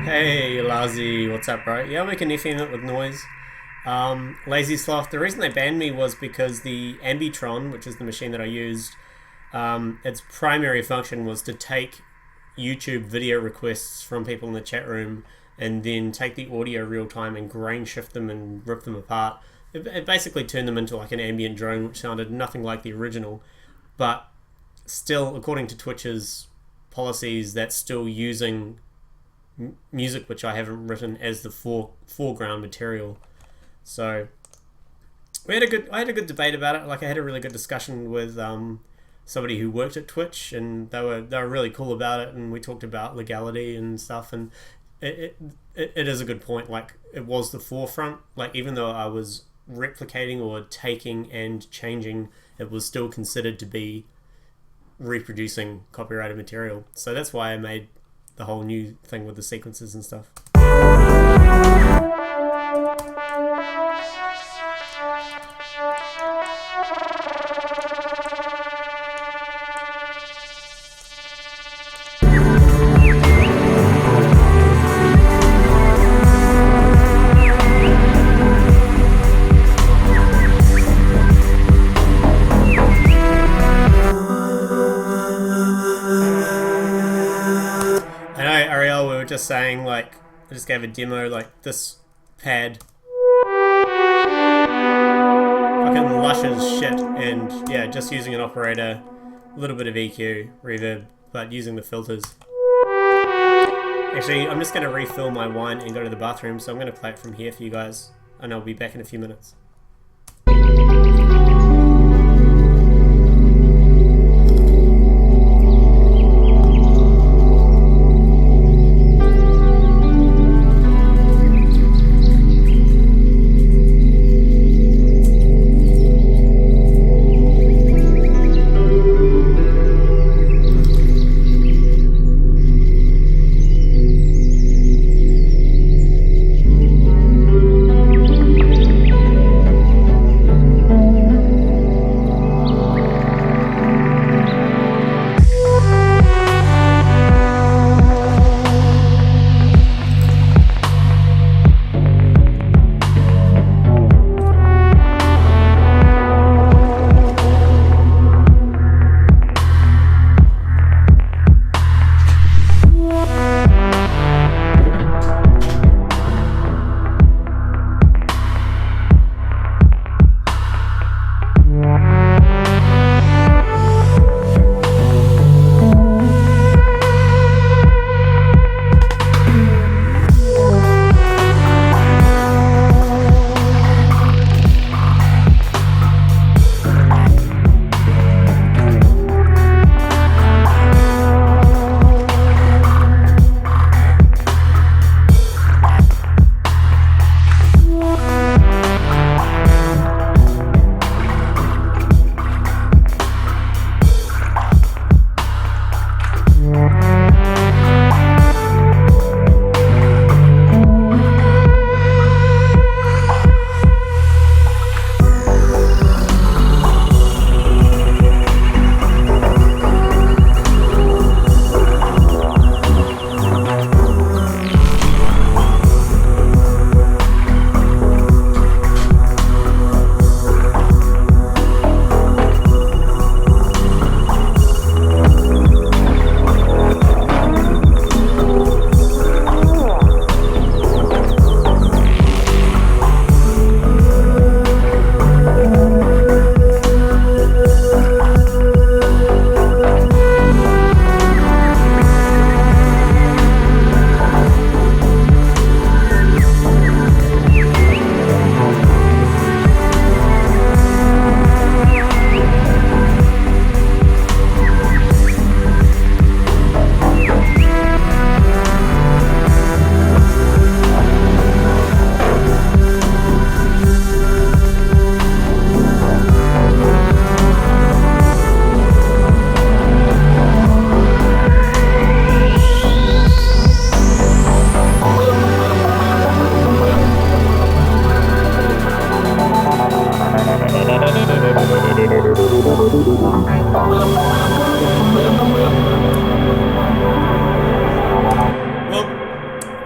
Hey, Lazy, what's up, bro? Yeah, we can FM it with noise. Lazy Sloth, the reason they banned me was because the Ambitron, which is the machine that I used, its primary function was to take YouTube video requests from people in the chat room and then take the audio real time and grain shift them and rip them apart. It basically turned them into like an ambient drone, which sounded nothing like the original, but still, according to Twitch's policies, that's still using music which I haven't written as the foreground material. So I had a good debate about it. Like, I had a really good discussion with somebody who worked at Twitch, and they were really cool about it, and we talked about legality and stuff, and it is a good point. Like, it was the forefront. Like, even though I was replicating or taking and changing, it was still considered to be reproducing copyrighted material. So that's why I made the whole new thing with the sequences and stuff. Just saying, like, I just gave a demo, like, this pad fucking lush as shit, and yeah, just using an operator A little bit of EQ, reverb, but using the filters. Actually, I'm just going to refill my wine and go to the bathroom, so I'm going to play it from here for you guys, and I'll be back in a few minutes.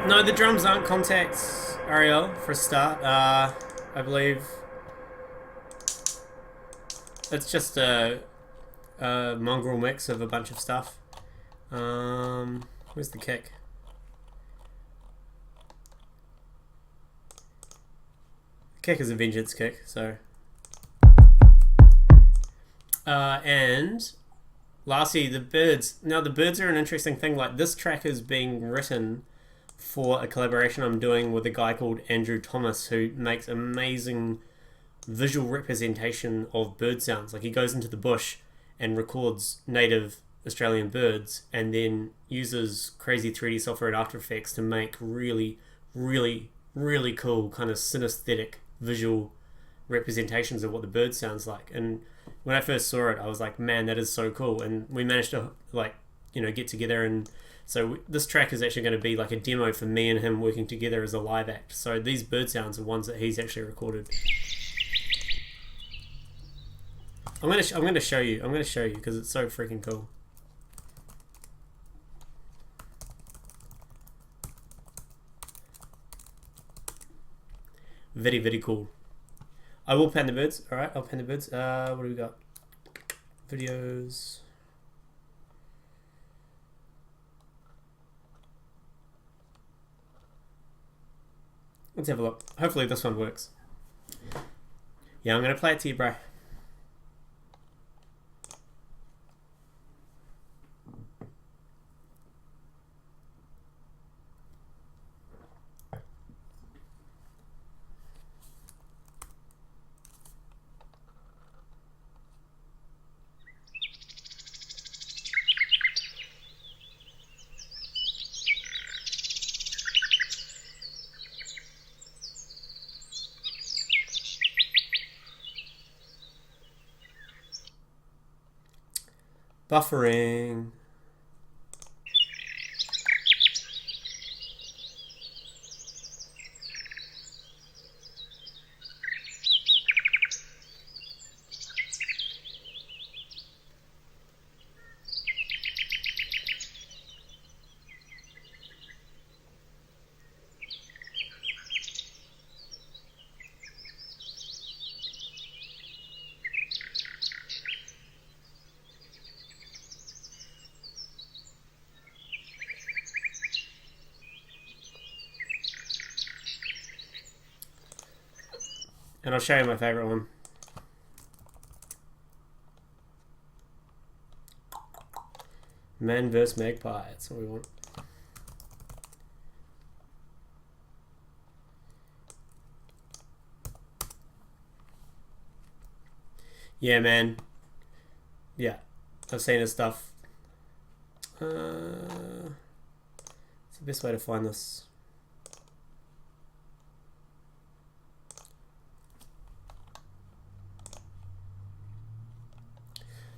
No, the drums aren't Contact Ariel for a start. I believe it's just a mongrel mix of a bunch of stuff. Where's the kick? The kick is a Vengeance kick, so. And lastly, the birds. Now, the birds are an interesting thing. Like, this track is being written for a collaboration I'm doing with a guy called Andrew Thomas, who makes amazing visual representation of bird sounds. Like, he goes into the bush and records native Australian birds and then uses crazy 3D software and After Effects to make really, really, really cool kind of synesthetic visual representations of what the bird sounds like. And when I first saw it, I was like, man, that is so cool. And we managed to, like, you know, get together, and so this track is actually going to be like a demo for me and him working together as a live act. So these bird sounds are ones that he's actually recorded. I'm going to show you because it's so freaking cool. Very, very cool. I will pan the birds. All right, I'll pan the birds. What do we got? Videos. Let's have a look. Hopefully this one works. Yeah, I'm going to play it to you, bro. Buffering. And I'll show you my favorite one. Man vs. Magpie. That's what we want. Yeah, man. Yeah. I've seen his stuff. It's the best way to find this.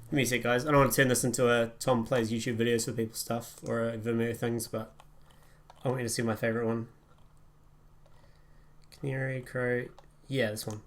Give me a sec, guys. I don't want to turn this into a Tom plays YouTube videos for people stuff or a Vimeo things, but I want you to see my favorite one. Canary, Crow. Yeah, this one.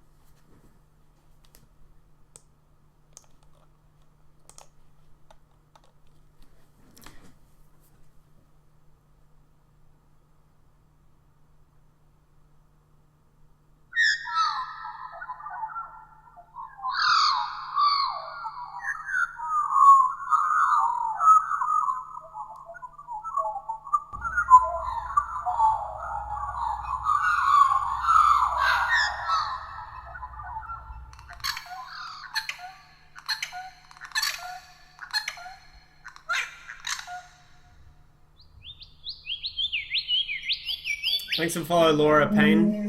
Thanks for following Laura Payne.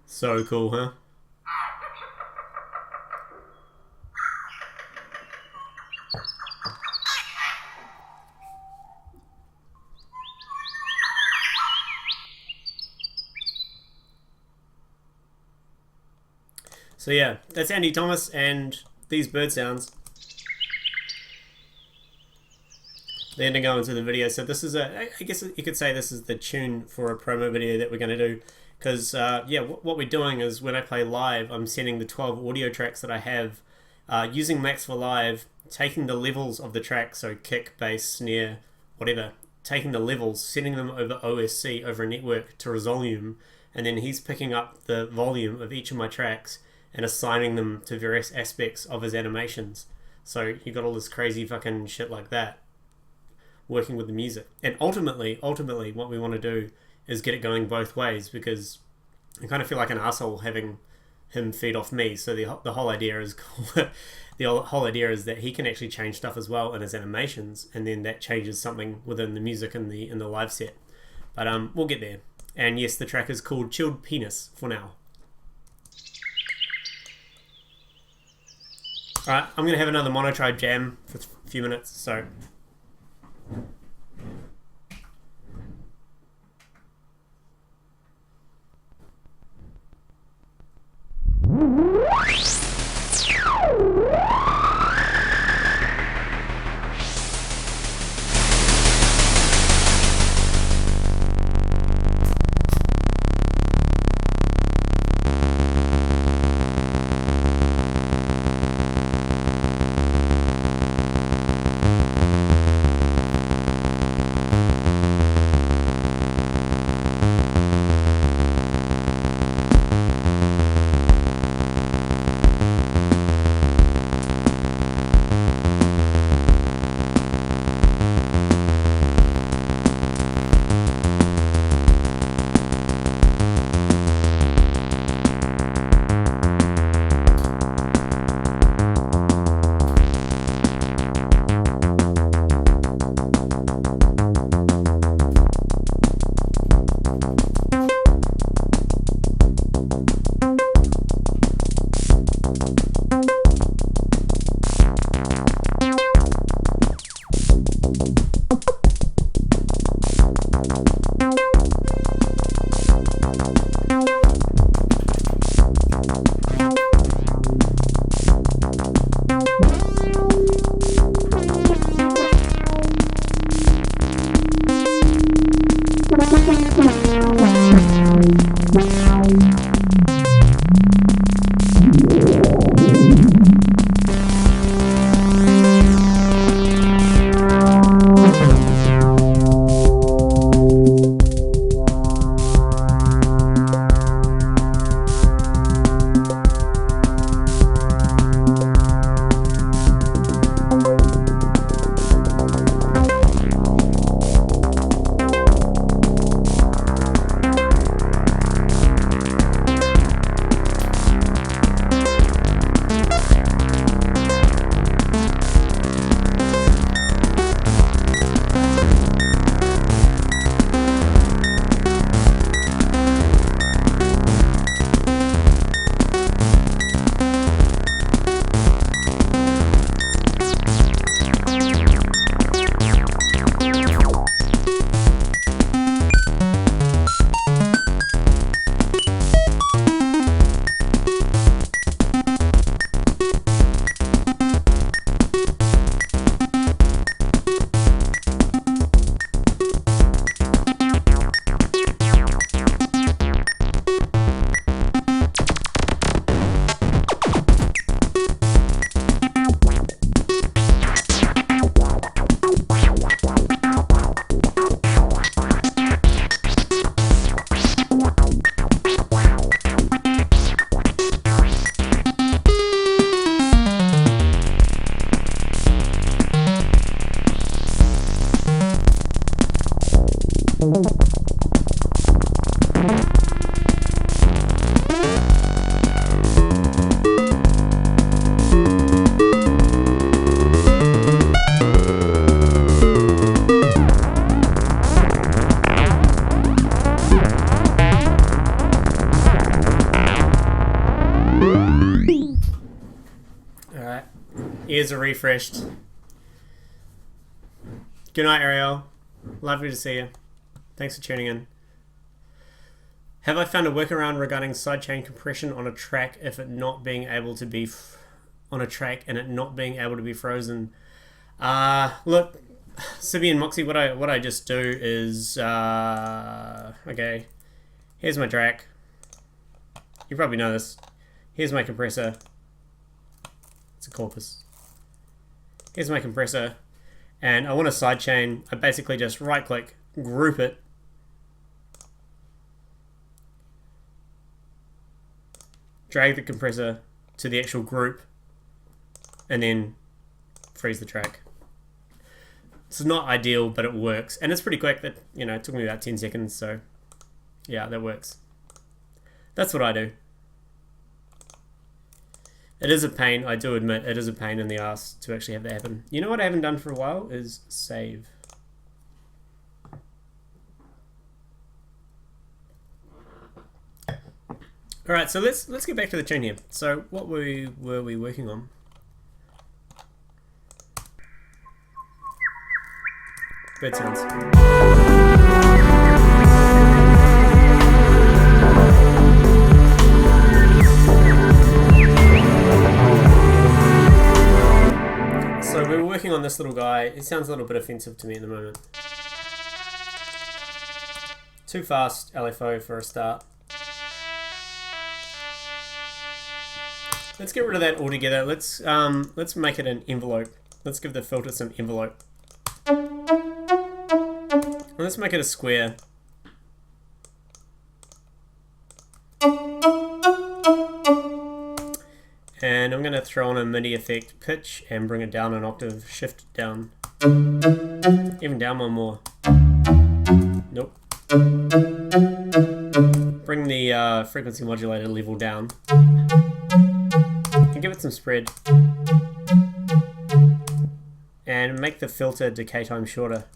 So cool, huh? So yeah, that's Andy Thomas and these bird sounds. They're going to go into the video. So this is I guess you could say this is the tune for a promo video that we're going to do. Because, yeah, what we're doing is when I play live, I'm sending the 12 audio tracks that I have using Max for Live, taking the levels of the track, so kick, bass, snare, whatever, taking the levels, sending them over OSC, over a network to Resolume, and then he's picking up the volume of each of my tracks and assigning them to various aspects of his animations. So you got all this crazy fucking shit like that, working with the music. And ultimately, what we want to do is get it going both ways, because I kind of feel like an asshole having him feed off me. So the whole idea is the whole idea is that he can actually change stuff as well in his animations, and then that changes something within the music in the live set. But we'll get there. And yes, the track is called Chilled Penis for now. Alright, I'm gonna have another Monotribe jam for a few minutes, so Alright, ears are refreshed. Good night, Ariel. Lovely to see you. Thanks for tuning in. Have I found a workaround regarding sidechain compression on a track if it not being able to be on a track and it not being able to be frozen? Look, Sibby and Moxie, what I just do is okay. Here's my track. You probably know this. Here's my compressor. It's a Corpus. Here's my compressor, and I want a sidechain. I basically just right click, group it, drag the compressor to the actual group, and then freeze the track. It's not ideal, but it works, and it's pretty quick. That, you know, it took me about 10 seconds, so yeah, that works. That's what I do. It is a pain, I do admit, it is a pain in the ass to actually have that happen. You know what I haven't done for a while is save. Alright, so let's get back to the tune here. So what were we working on? Bird sounds. So we were working on this little guy. It sounds a little bit offensive to me at the moment. Too fast LFO for a start. Let's get rid of that altogether. Let's make it an envelope. Let's give the filter some envelope. And let's make it a square. And I'm going to throw on a MIDI effect pitch and bring it down an octave, shift down. Even down one more. Nope. Bring the frequency modulator level down. And give it some spread. And make the filter decay time shorter.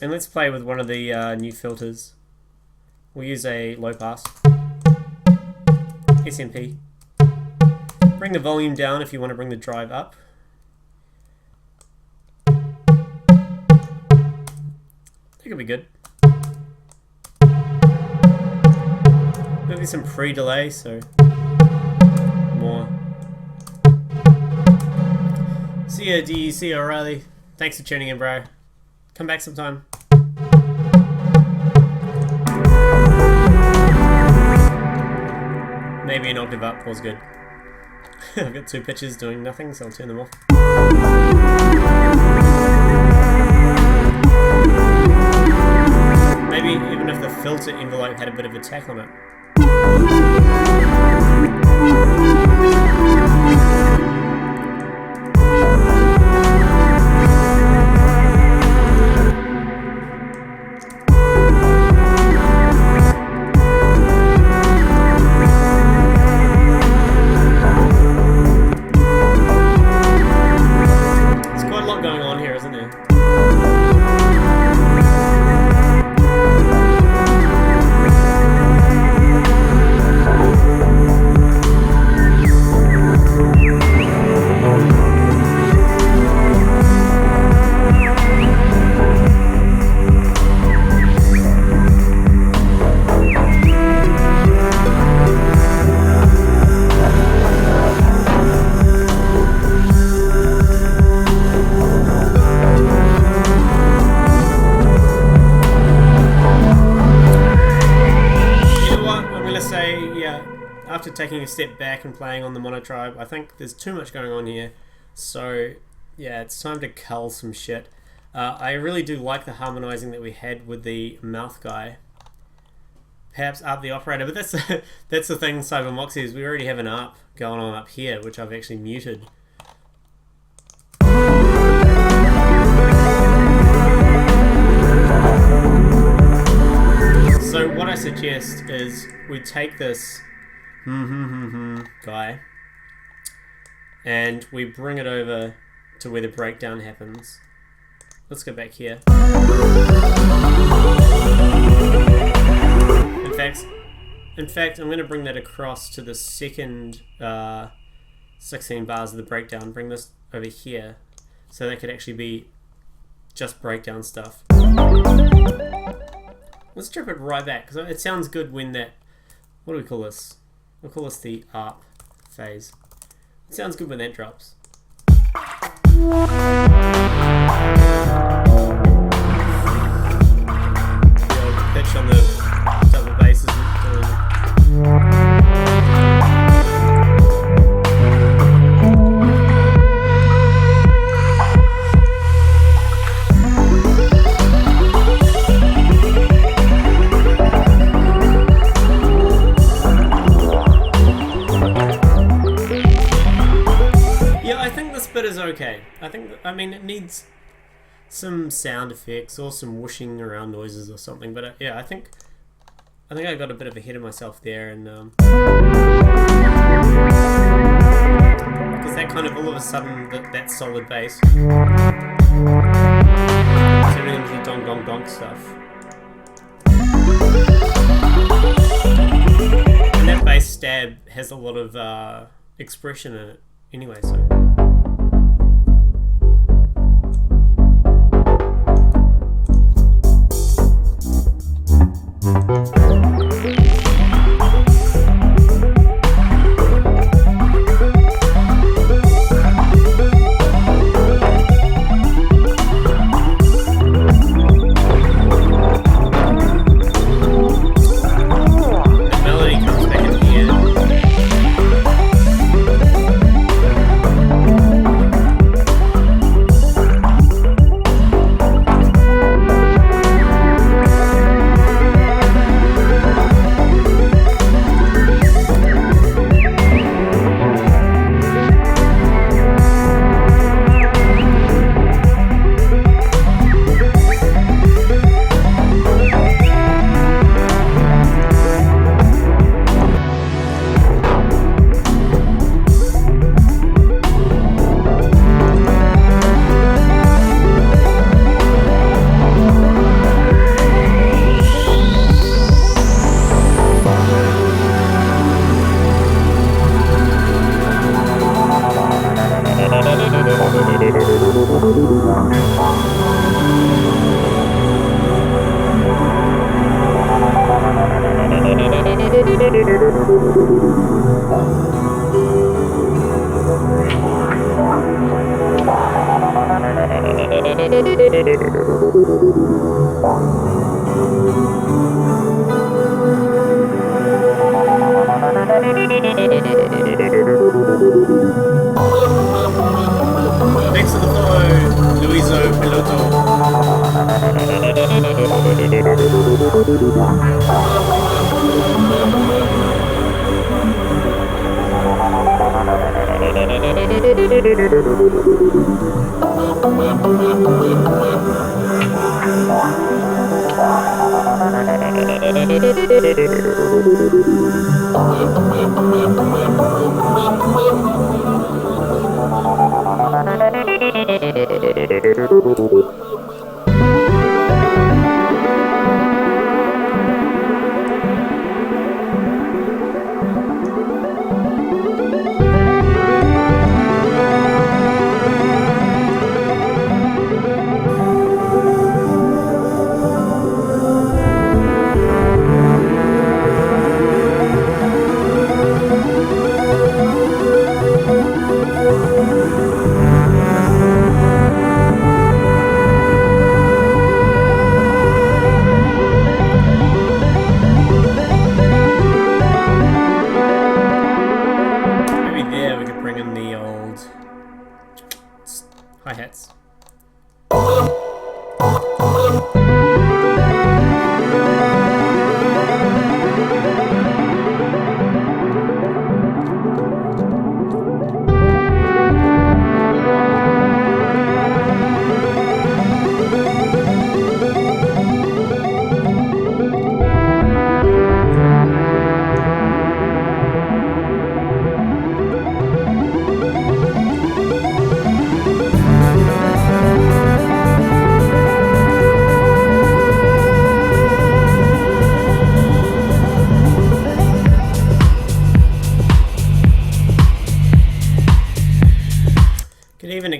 And let's play with one of the new filters. We'll use a low pass. SMP. Bring the volume down if you want to bring the drive up. I think it'll be good. Maybe some pre-delay, so more. See ya, DEC O'Reilly. Thanks for tuning in, bro. Come back sometime. Maybe an octave up was good. I've got two pitches doing nothing, so I'll turn them off. Maybe even if the filter envelope had a bit of attack on it. Taking a step back and playing on the Monotribe, I think there's too much going on here, so yeah, it's time to cull some shit. I really do like the harmonizing that we had with the mouth guy. Perhaps up the operator, but that's that's the thing, Cyber Moxie, is we already have an up going on up here, which I've actually muted. So what I suggest is we take this guy and we bring it over to where the breakdown happens. Let's go back here. In fact, I'm going to bring that across to the second 16 bars of the breakdown. Bring this over here, so that could actually be just breakdown stuff. Let's strip it right back, because it sounds good when that... What do we call this? We'll call this the ARP phase. It sounds good when that drops. The pitch on the double bass isn't doing... Is okay. I mean, it needs some sound effects or some whooshing around noises or something. But yeah, I think I got a bit of ahead of myself there, and because that kind of all of a sudden that solid bass turning into the dong dong dong stuff, and that bass stab has a lot of expression in it anyway. So. Thanks for the follow, Luiso Piloto. Hi-hats.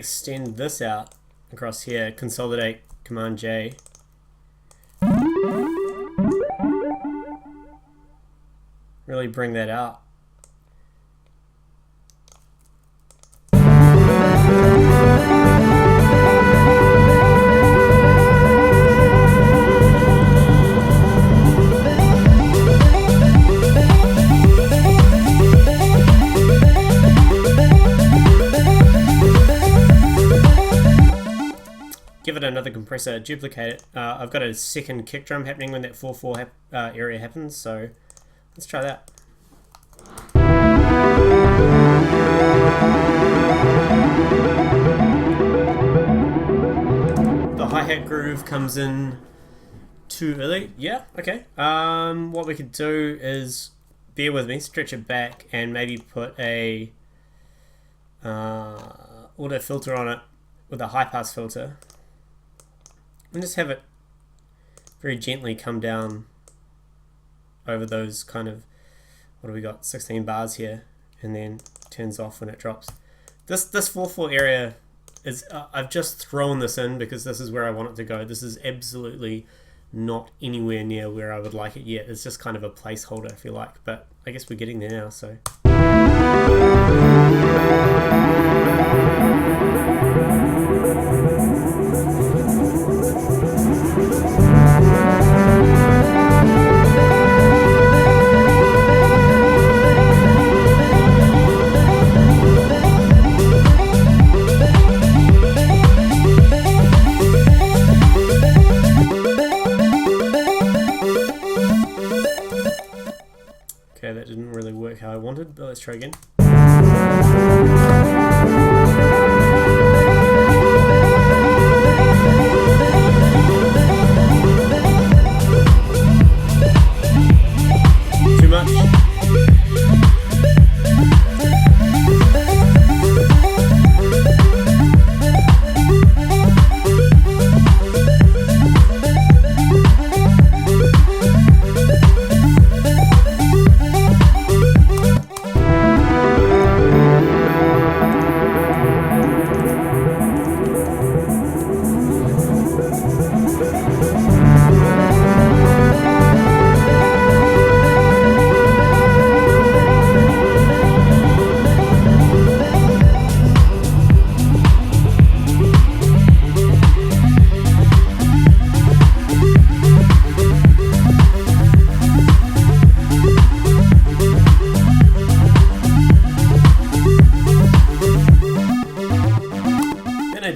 extend this out across here. Consolidate, Command J. Really bring that out. Give it another compressor, duplicate it. I've got a second kick drum happening when that 4/4 area happens, so let's try that. The hi-hat groove comes in too early. Yeah, okay. What we could do is, bear with me, stretch it back and maybe put a auto filter on it with a high pass filter. And just have it very gently come down over those kind of, what do we got, 16 bars here, and then turns off when it drops. This 4/4 area is, I've just thrown this in because this is where I want it to go. This is absolutely not anywhere near where I would like it yet. It's just kind of a placeholder, if you like, but I guess we're getting there now, so. Okay, that didn't really work how I wanted, but let's try again. Too much.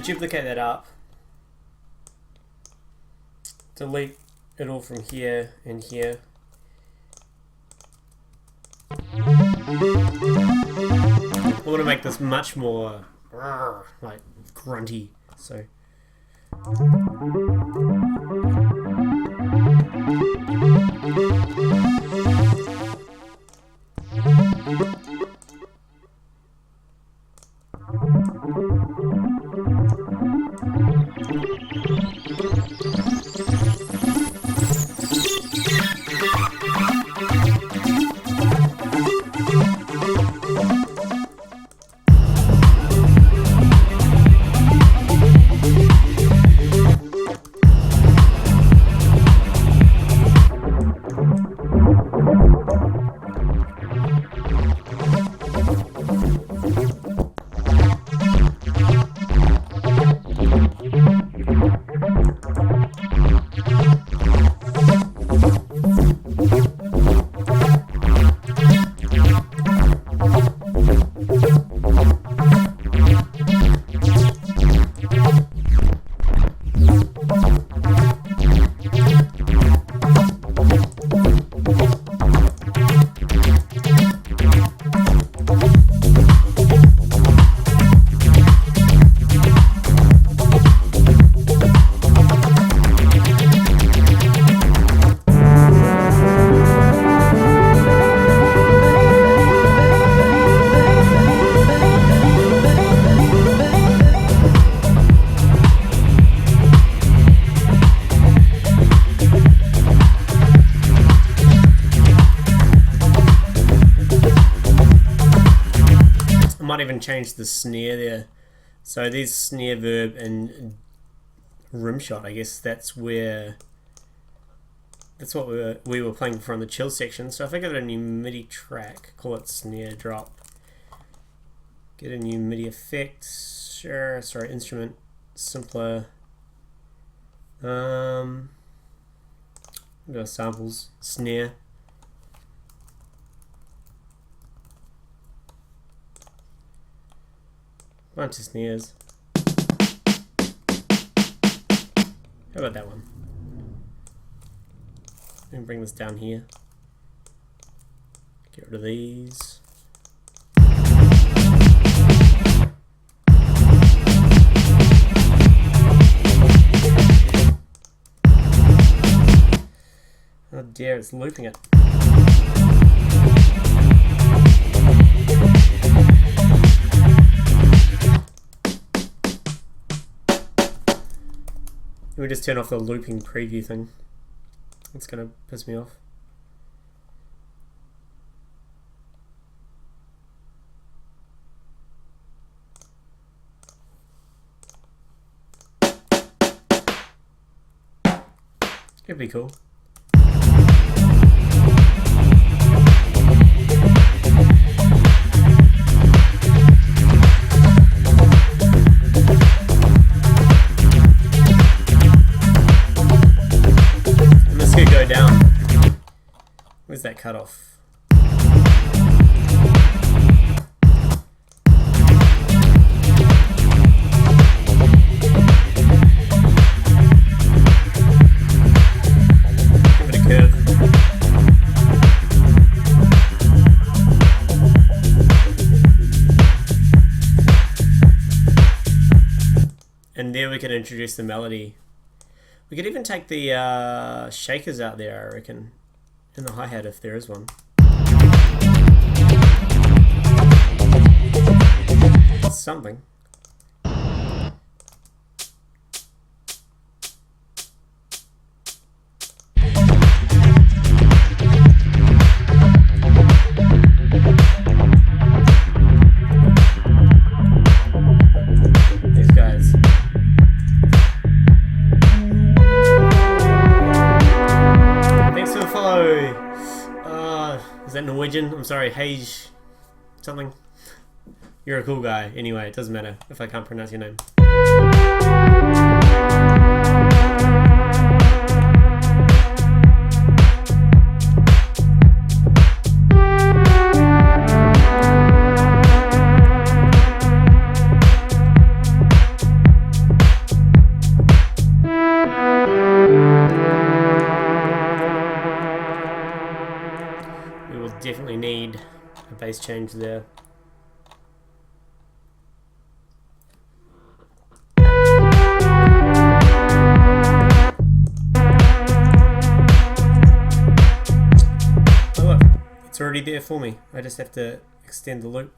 Duplicate that up, delete it all from here and here. I want to make this much more like grunty, so might even change the snare there So there's snare verb and rimshot. I guess that's what we were playing before in the chill section. So if I give it a new MIDI track, call it snare drop, get a new MIDI effect, sure, sorry, instrument, simpler, go samples, snare, bunch of snares. How about that one? Let me bring this down here. Get rid of these. Oh dear, it's looping it. Let me just turn off the looping preview thing. It's gonna piss me off. It'd be cool. Down. Where's that cutoff? Give it a curve. And there we can introduce the melody. We could even take the shakers out there, I reckon, and the hi-hat if there is one. Something. These guys. Is that Norwegian? I'm sorry, Hage something. You're a cool guy. Anyway, it doesn't matter if I can't pronounce your name. Definitely need a bass change there. Oh look, it's already there for me. I just have to extend the loop.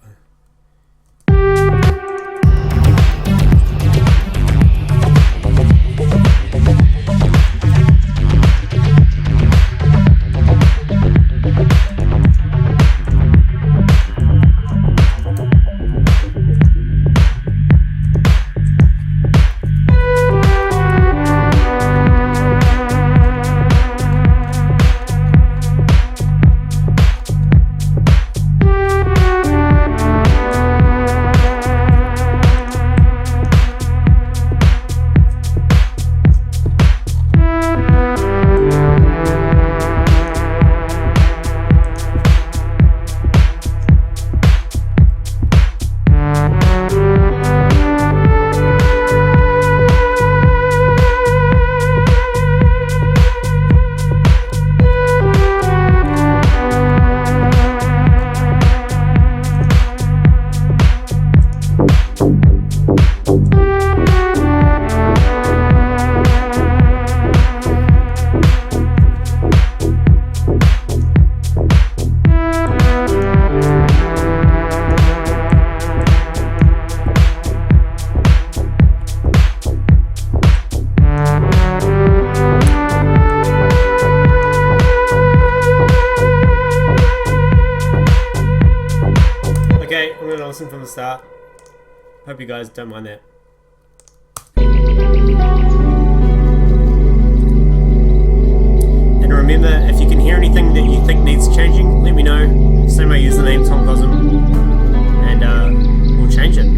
listen from the start. Hope you guys don't mind that. And remember, if you can hear anything that you think needs changing, let me know. Say my username, Tom Cosm, and we'll change it.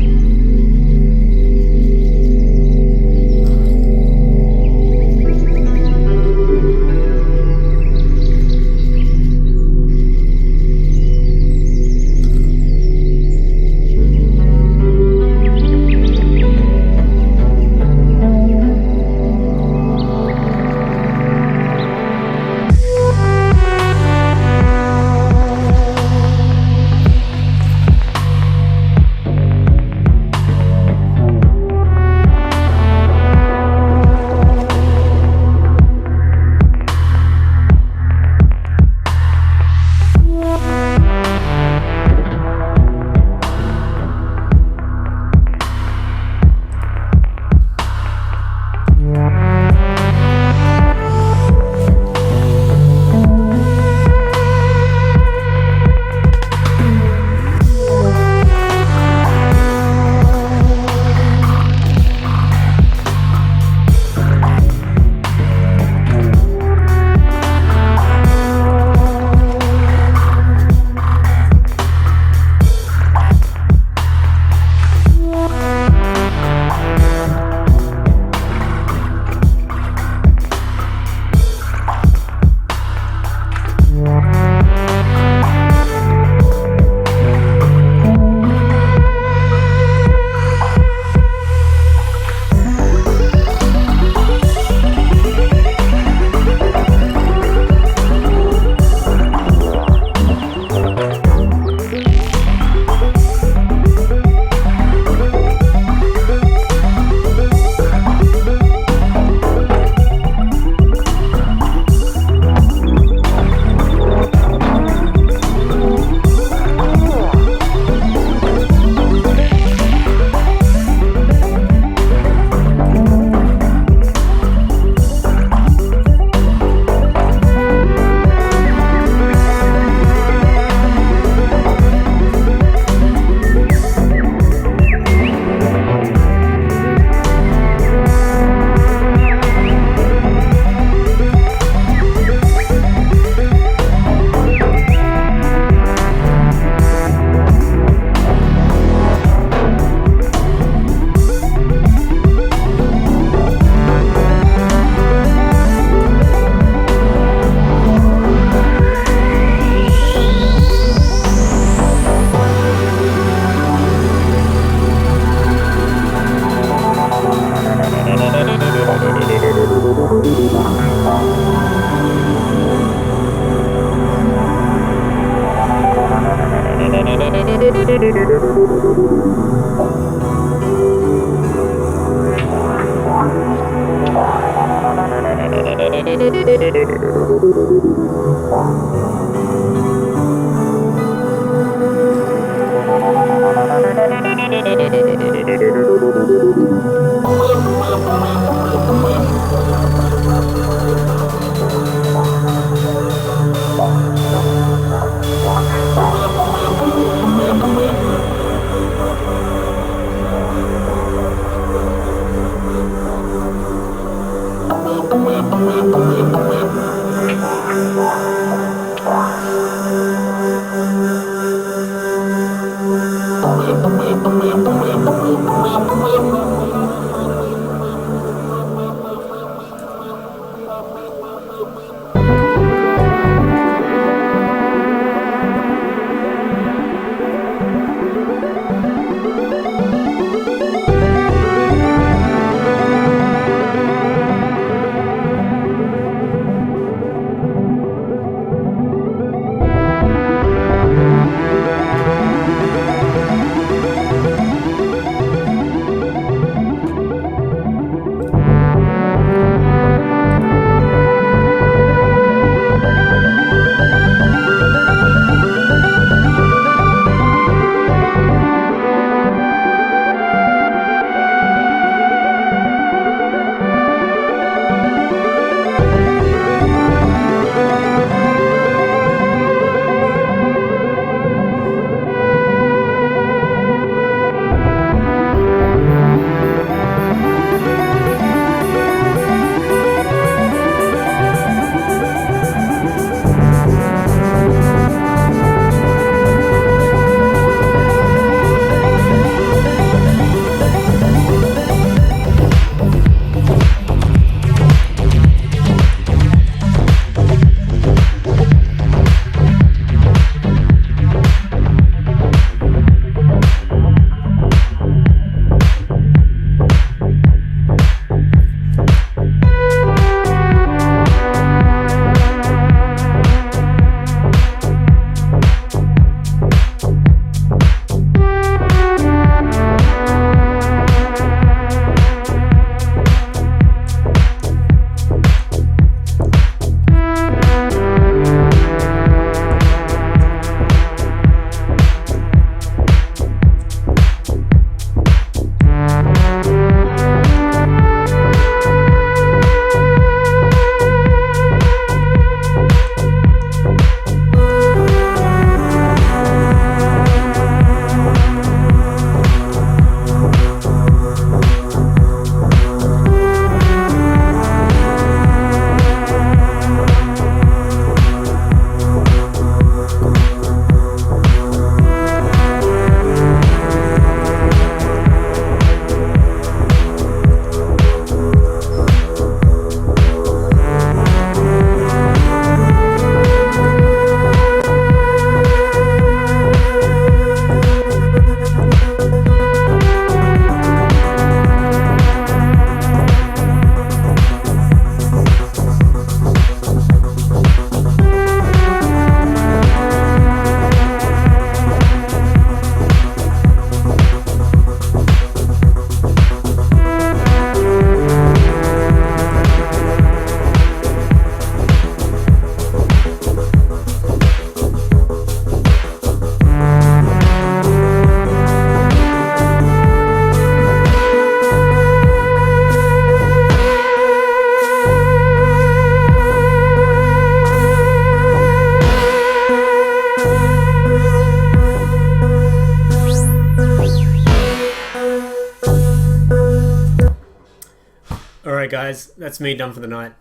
Alright guys, that's me done for the night.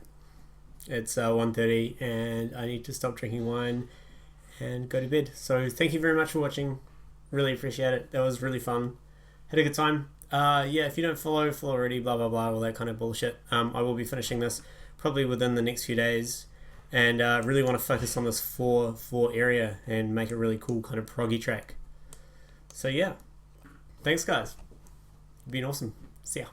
It's 1:30 and I need to stop drinking wine and go to bed. So thank you very much for watching. Really appreciate it. That was really fun. Had a good time. Yeah, if you don't follow already, blah blah blah, all that kind of bullshit. I will be finishing this probably within the next few days, and really want to focus on this 4/4 area and make a really cool kind of proggy track. So yeah, thanks guys. You've been awesome. See ya.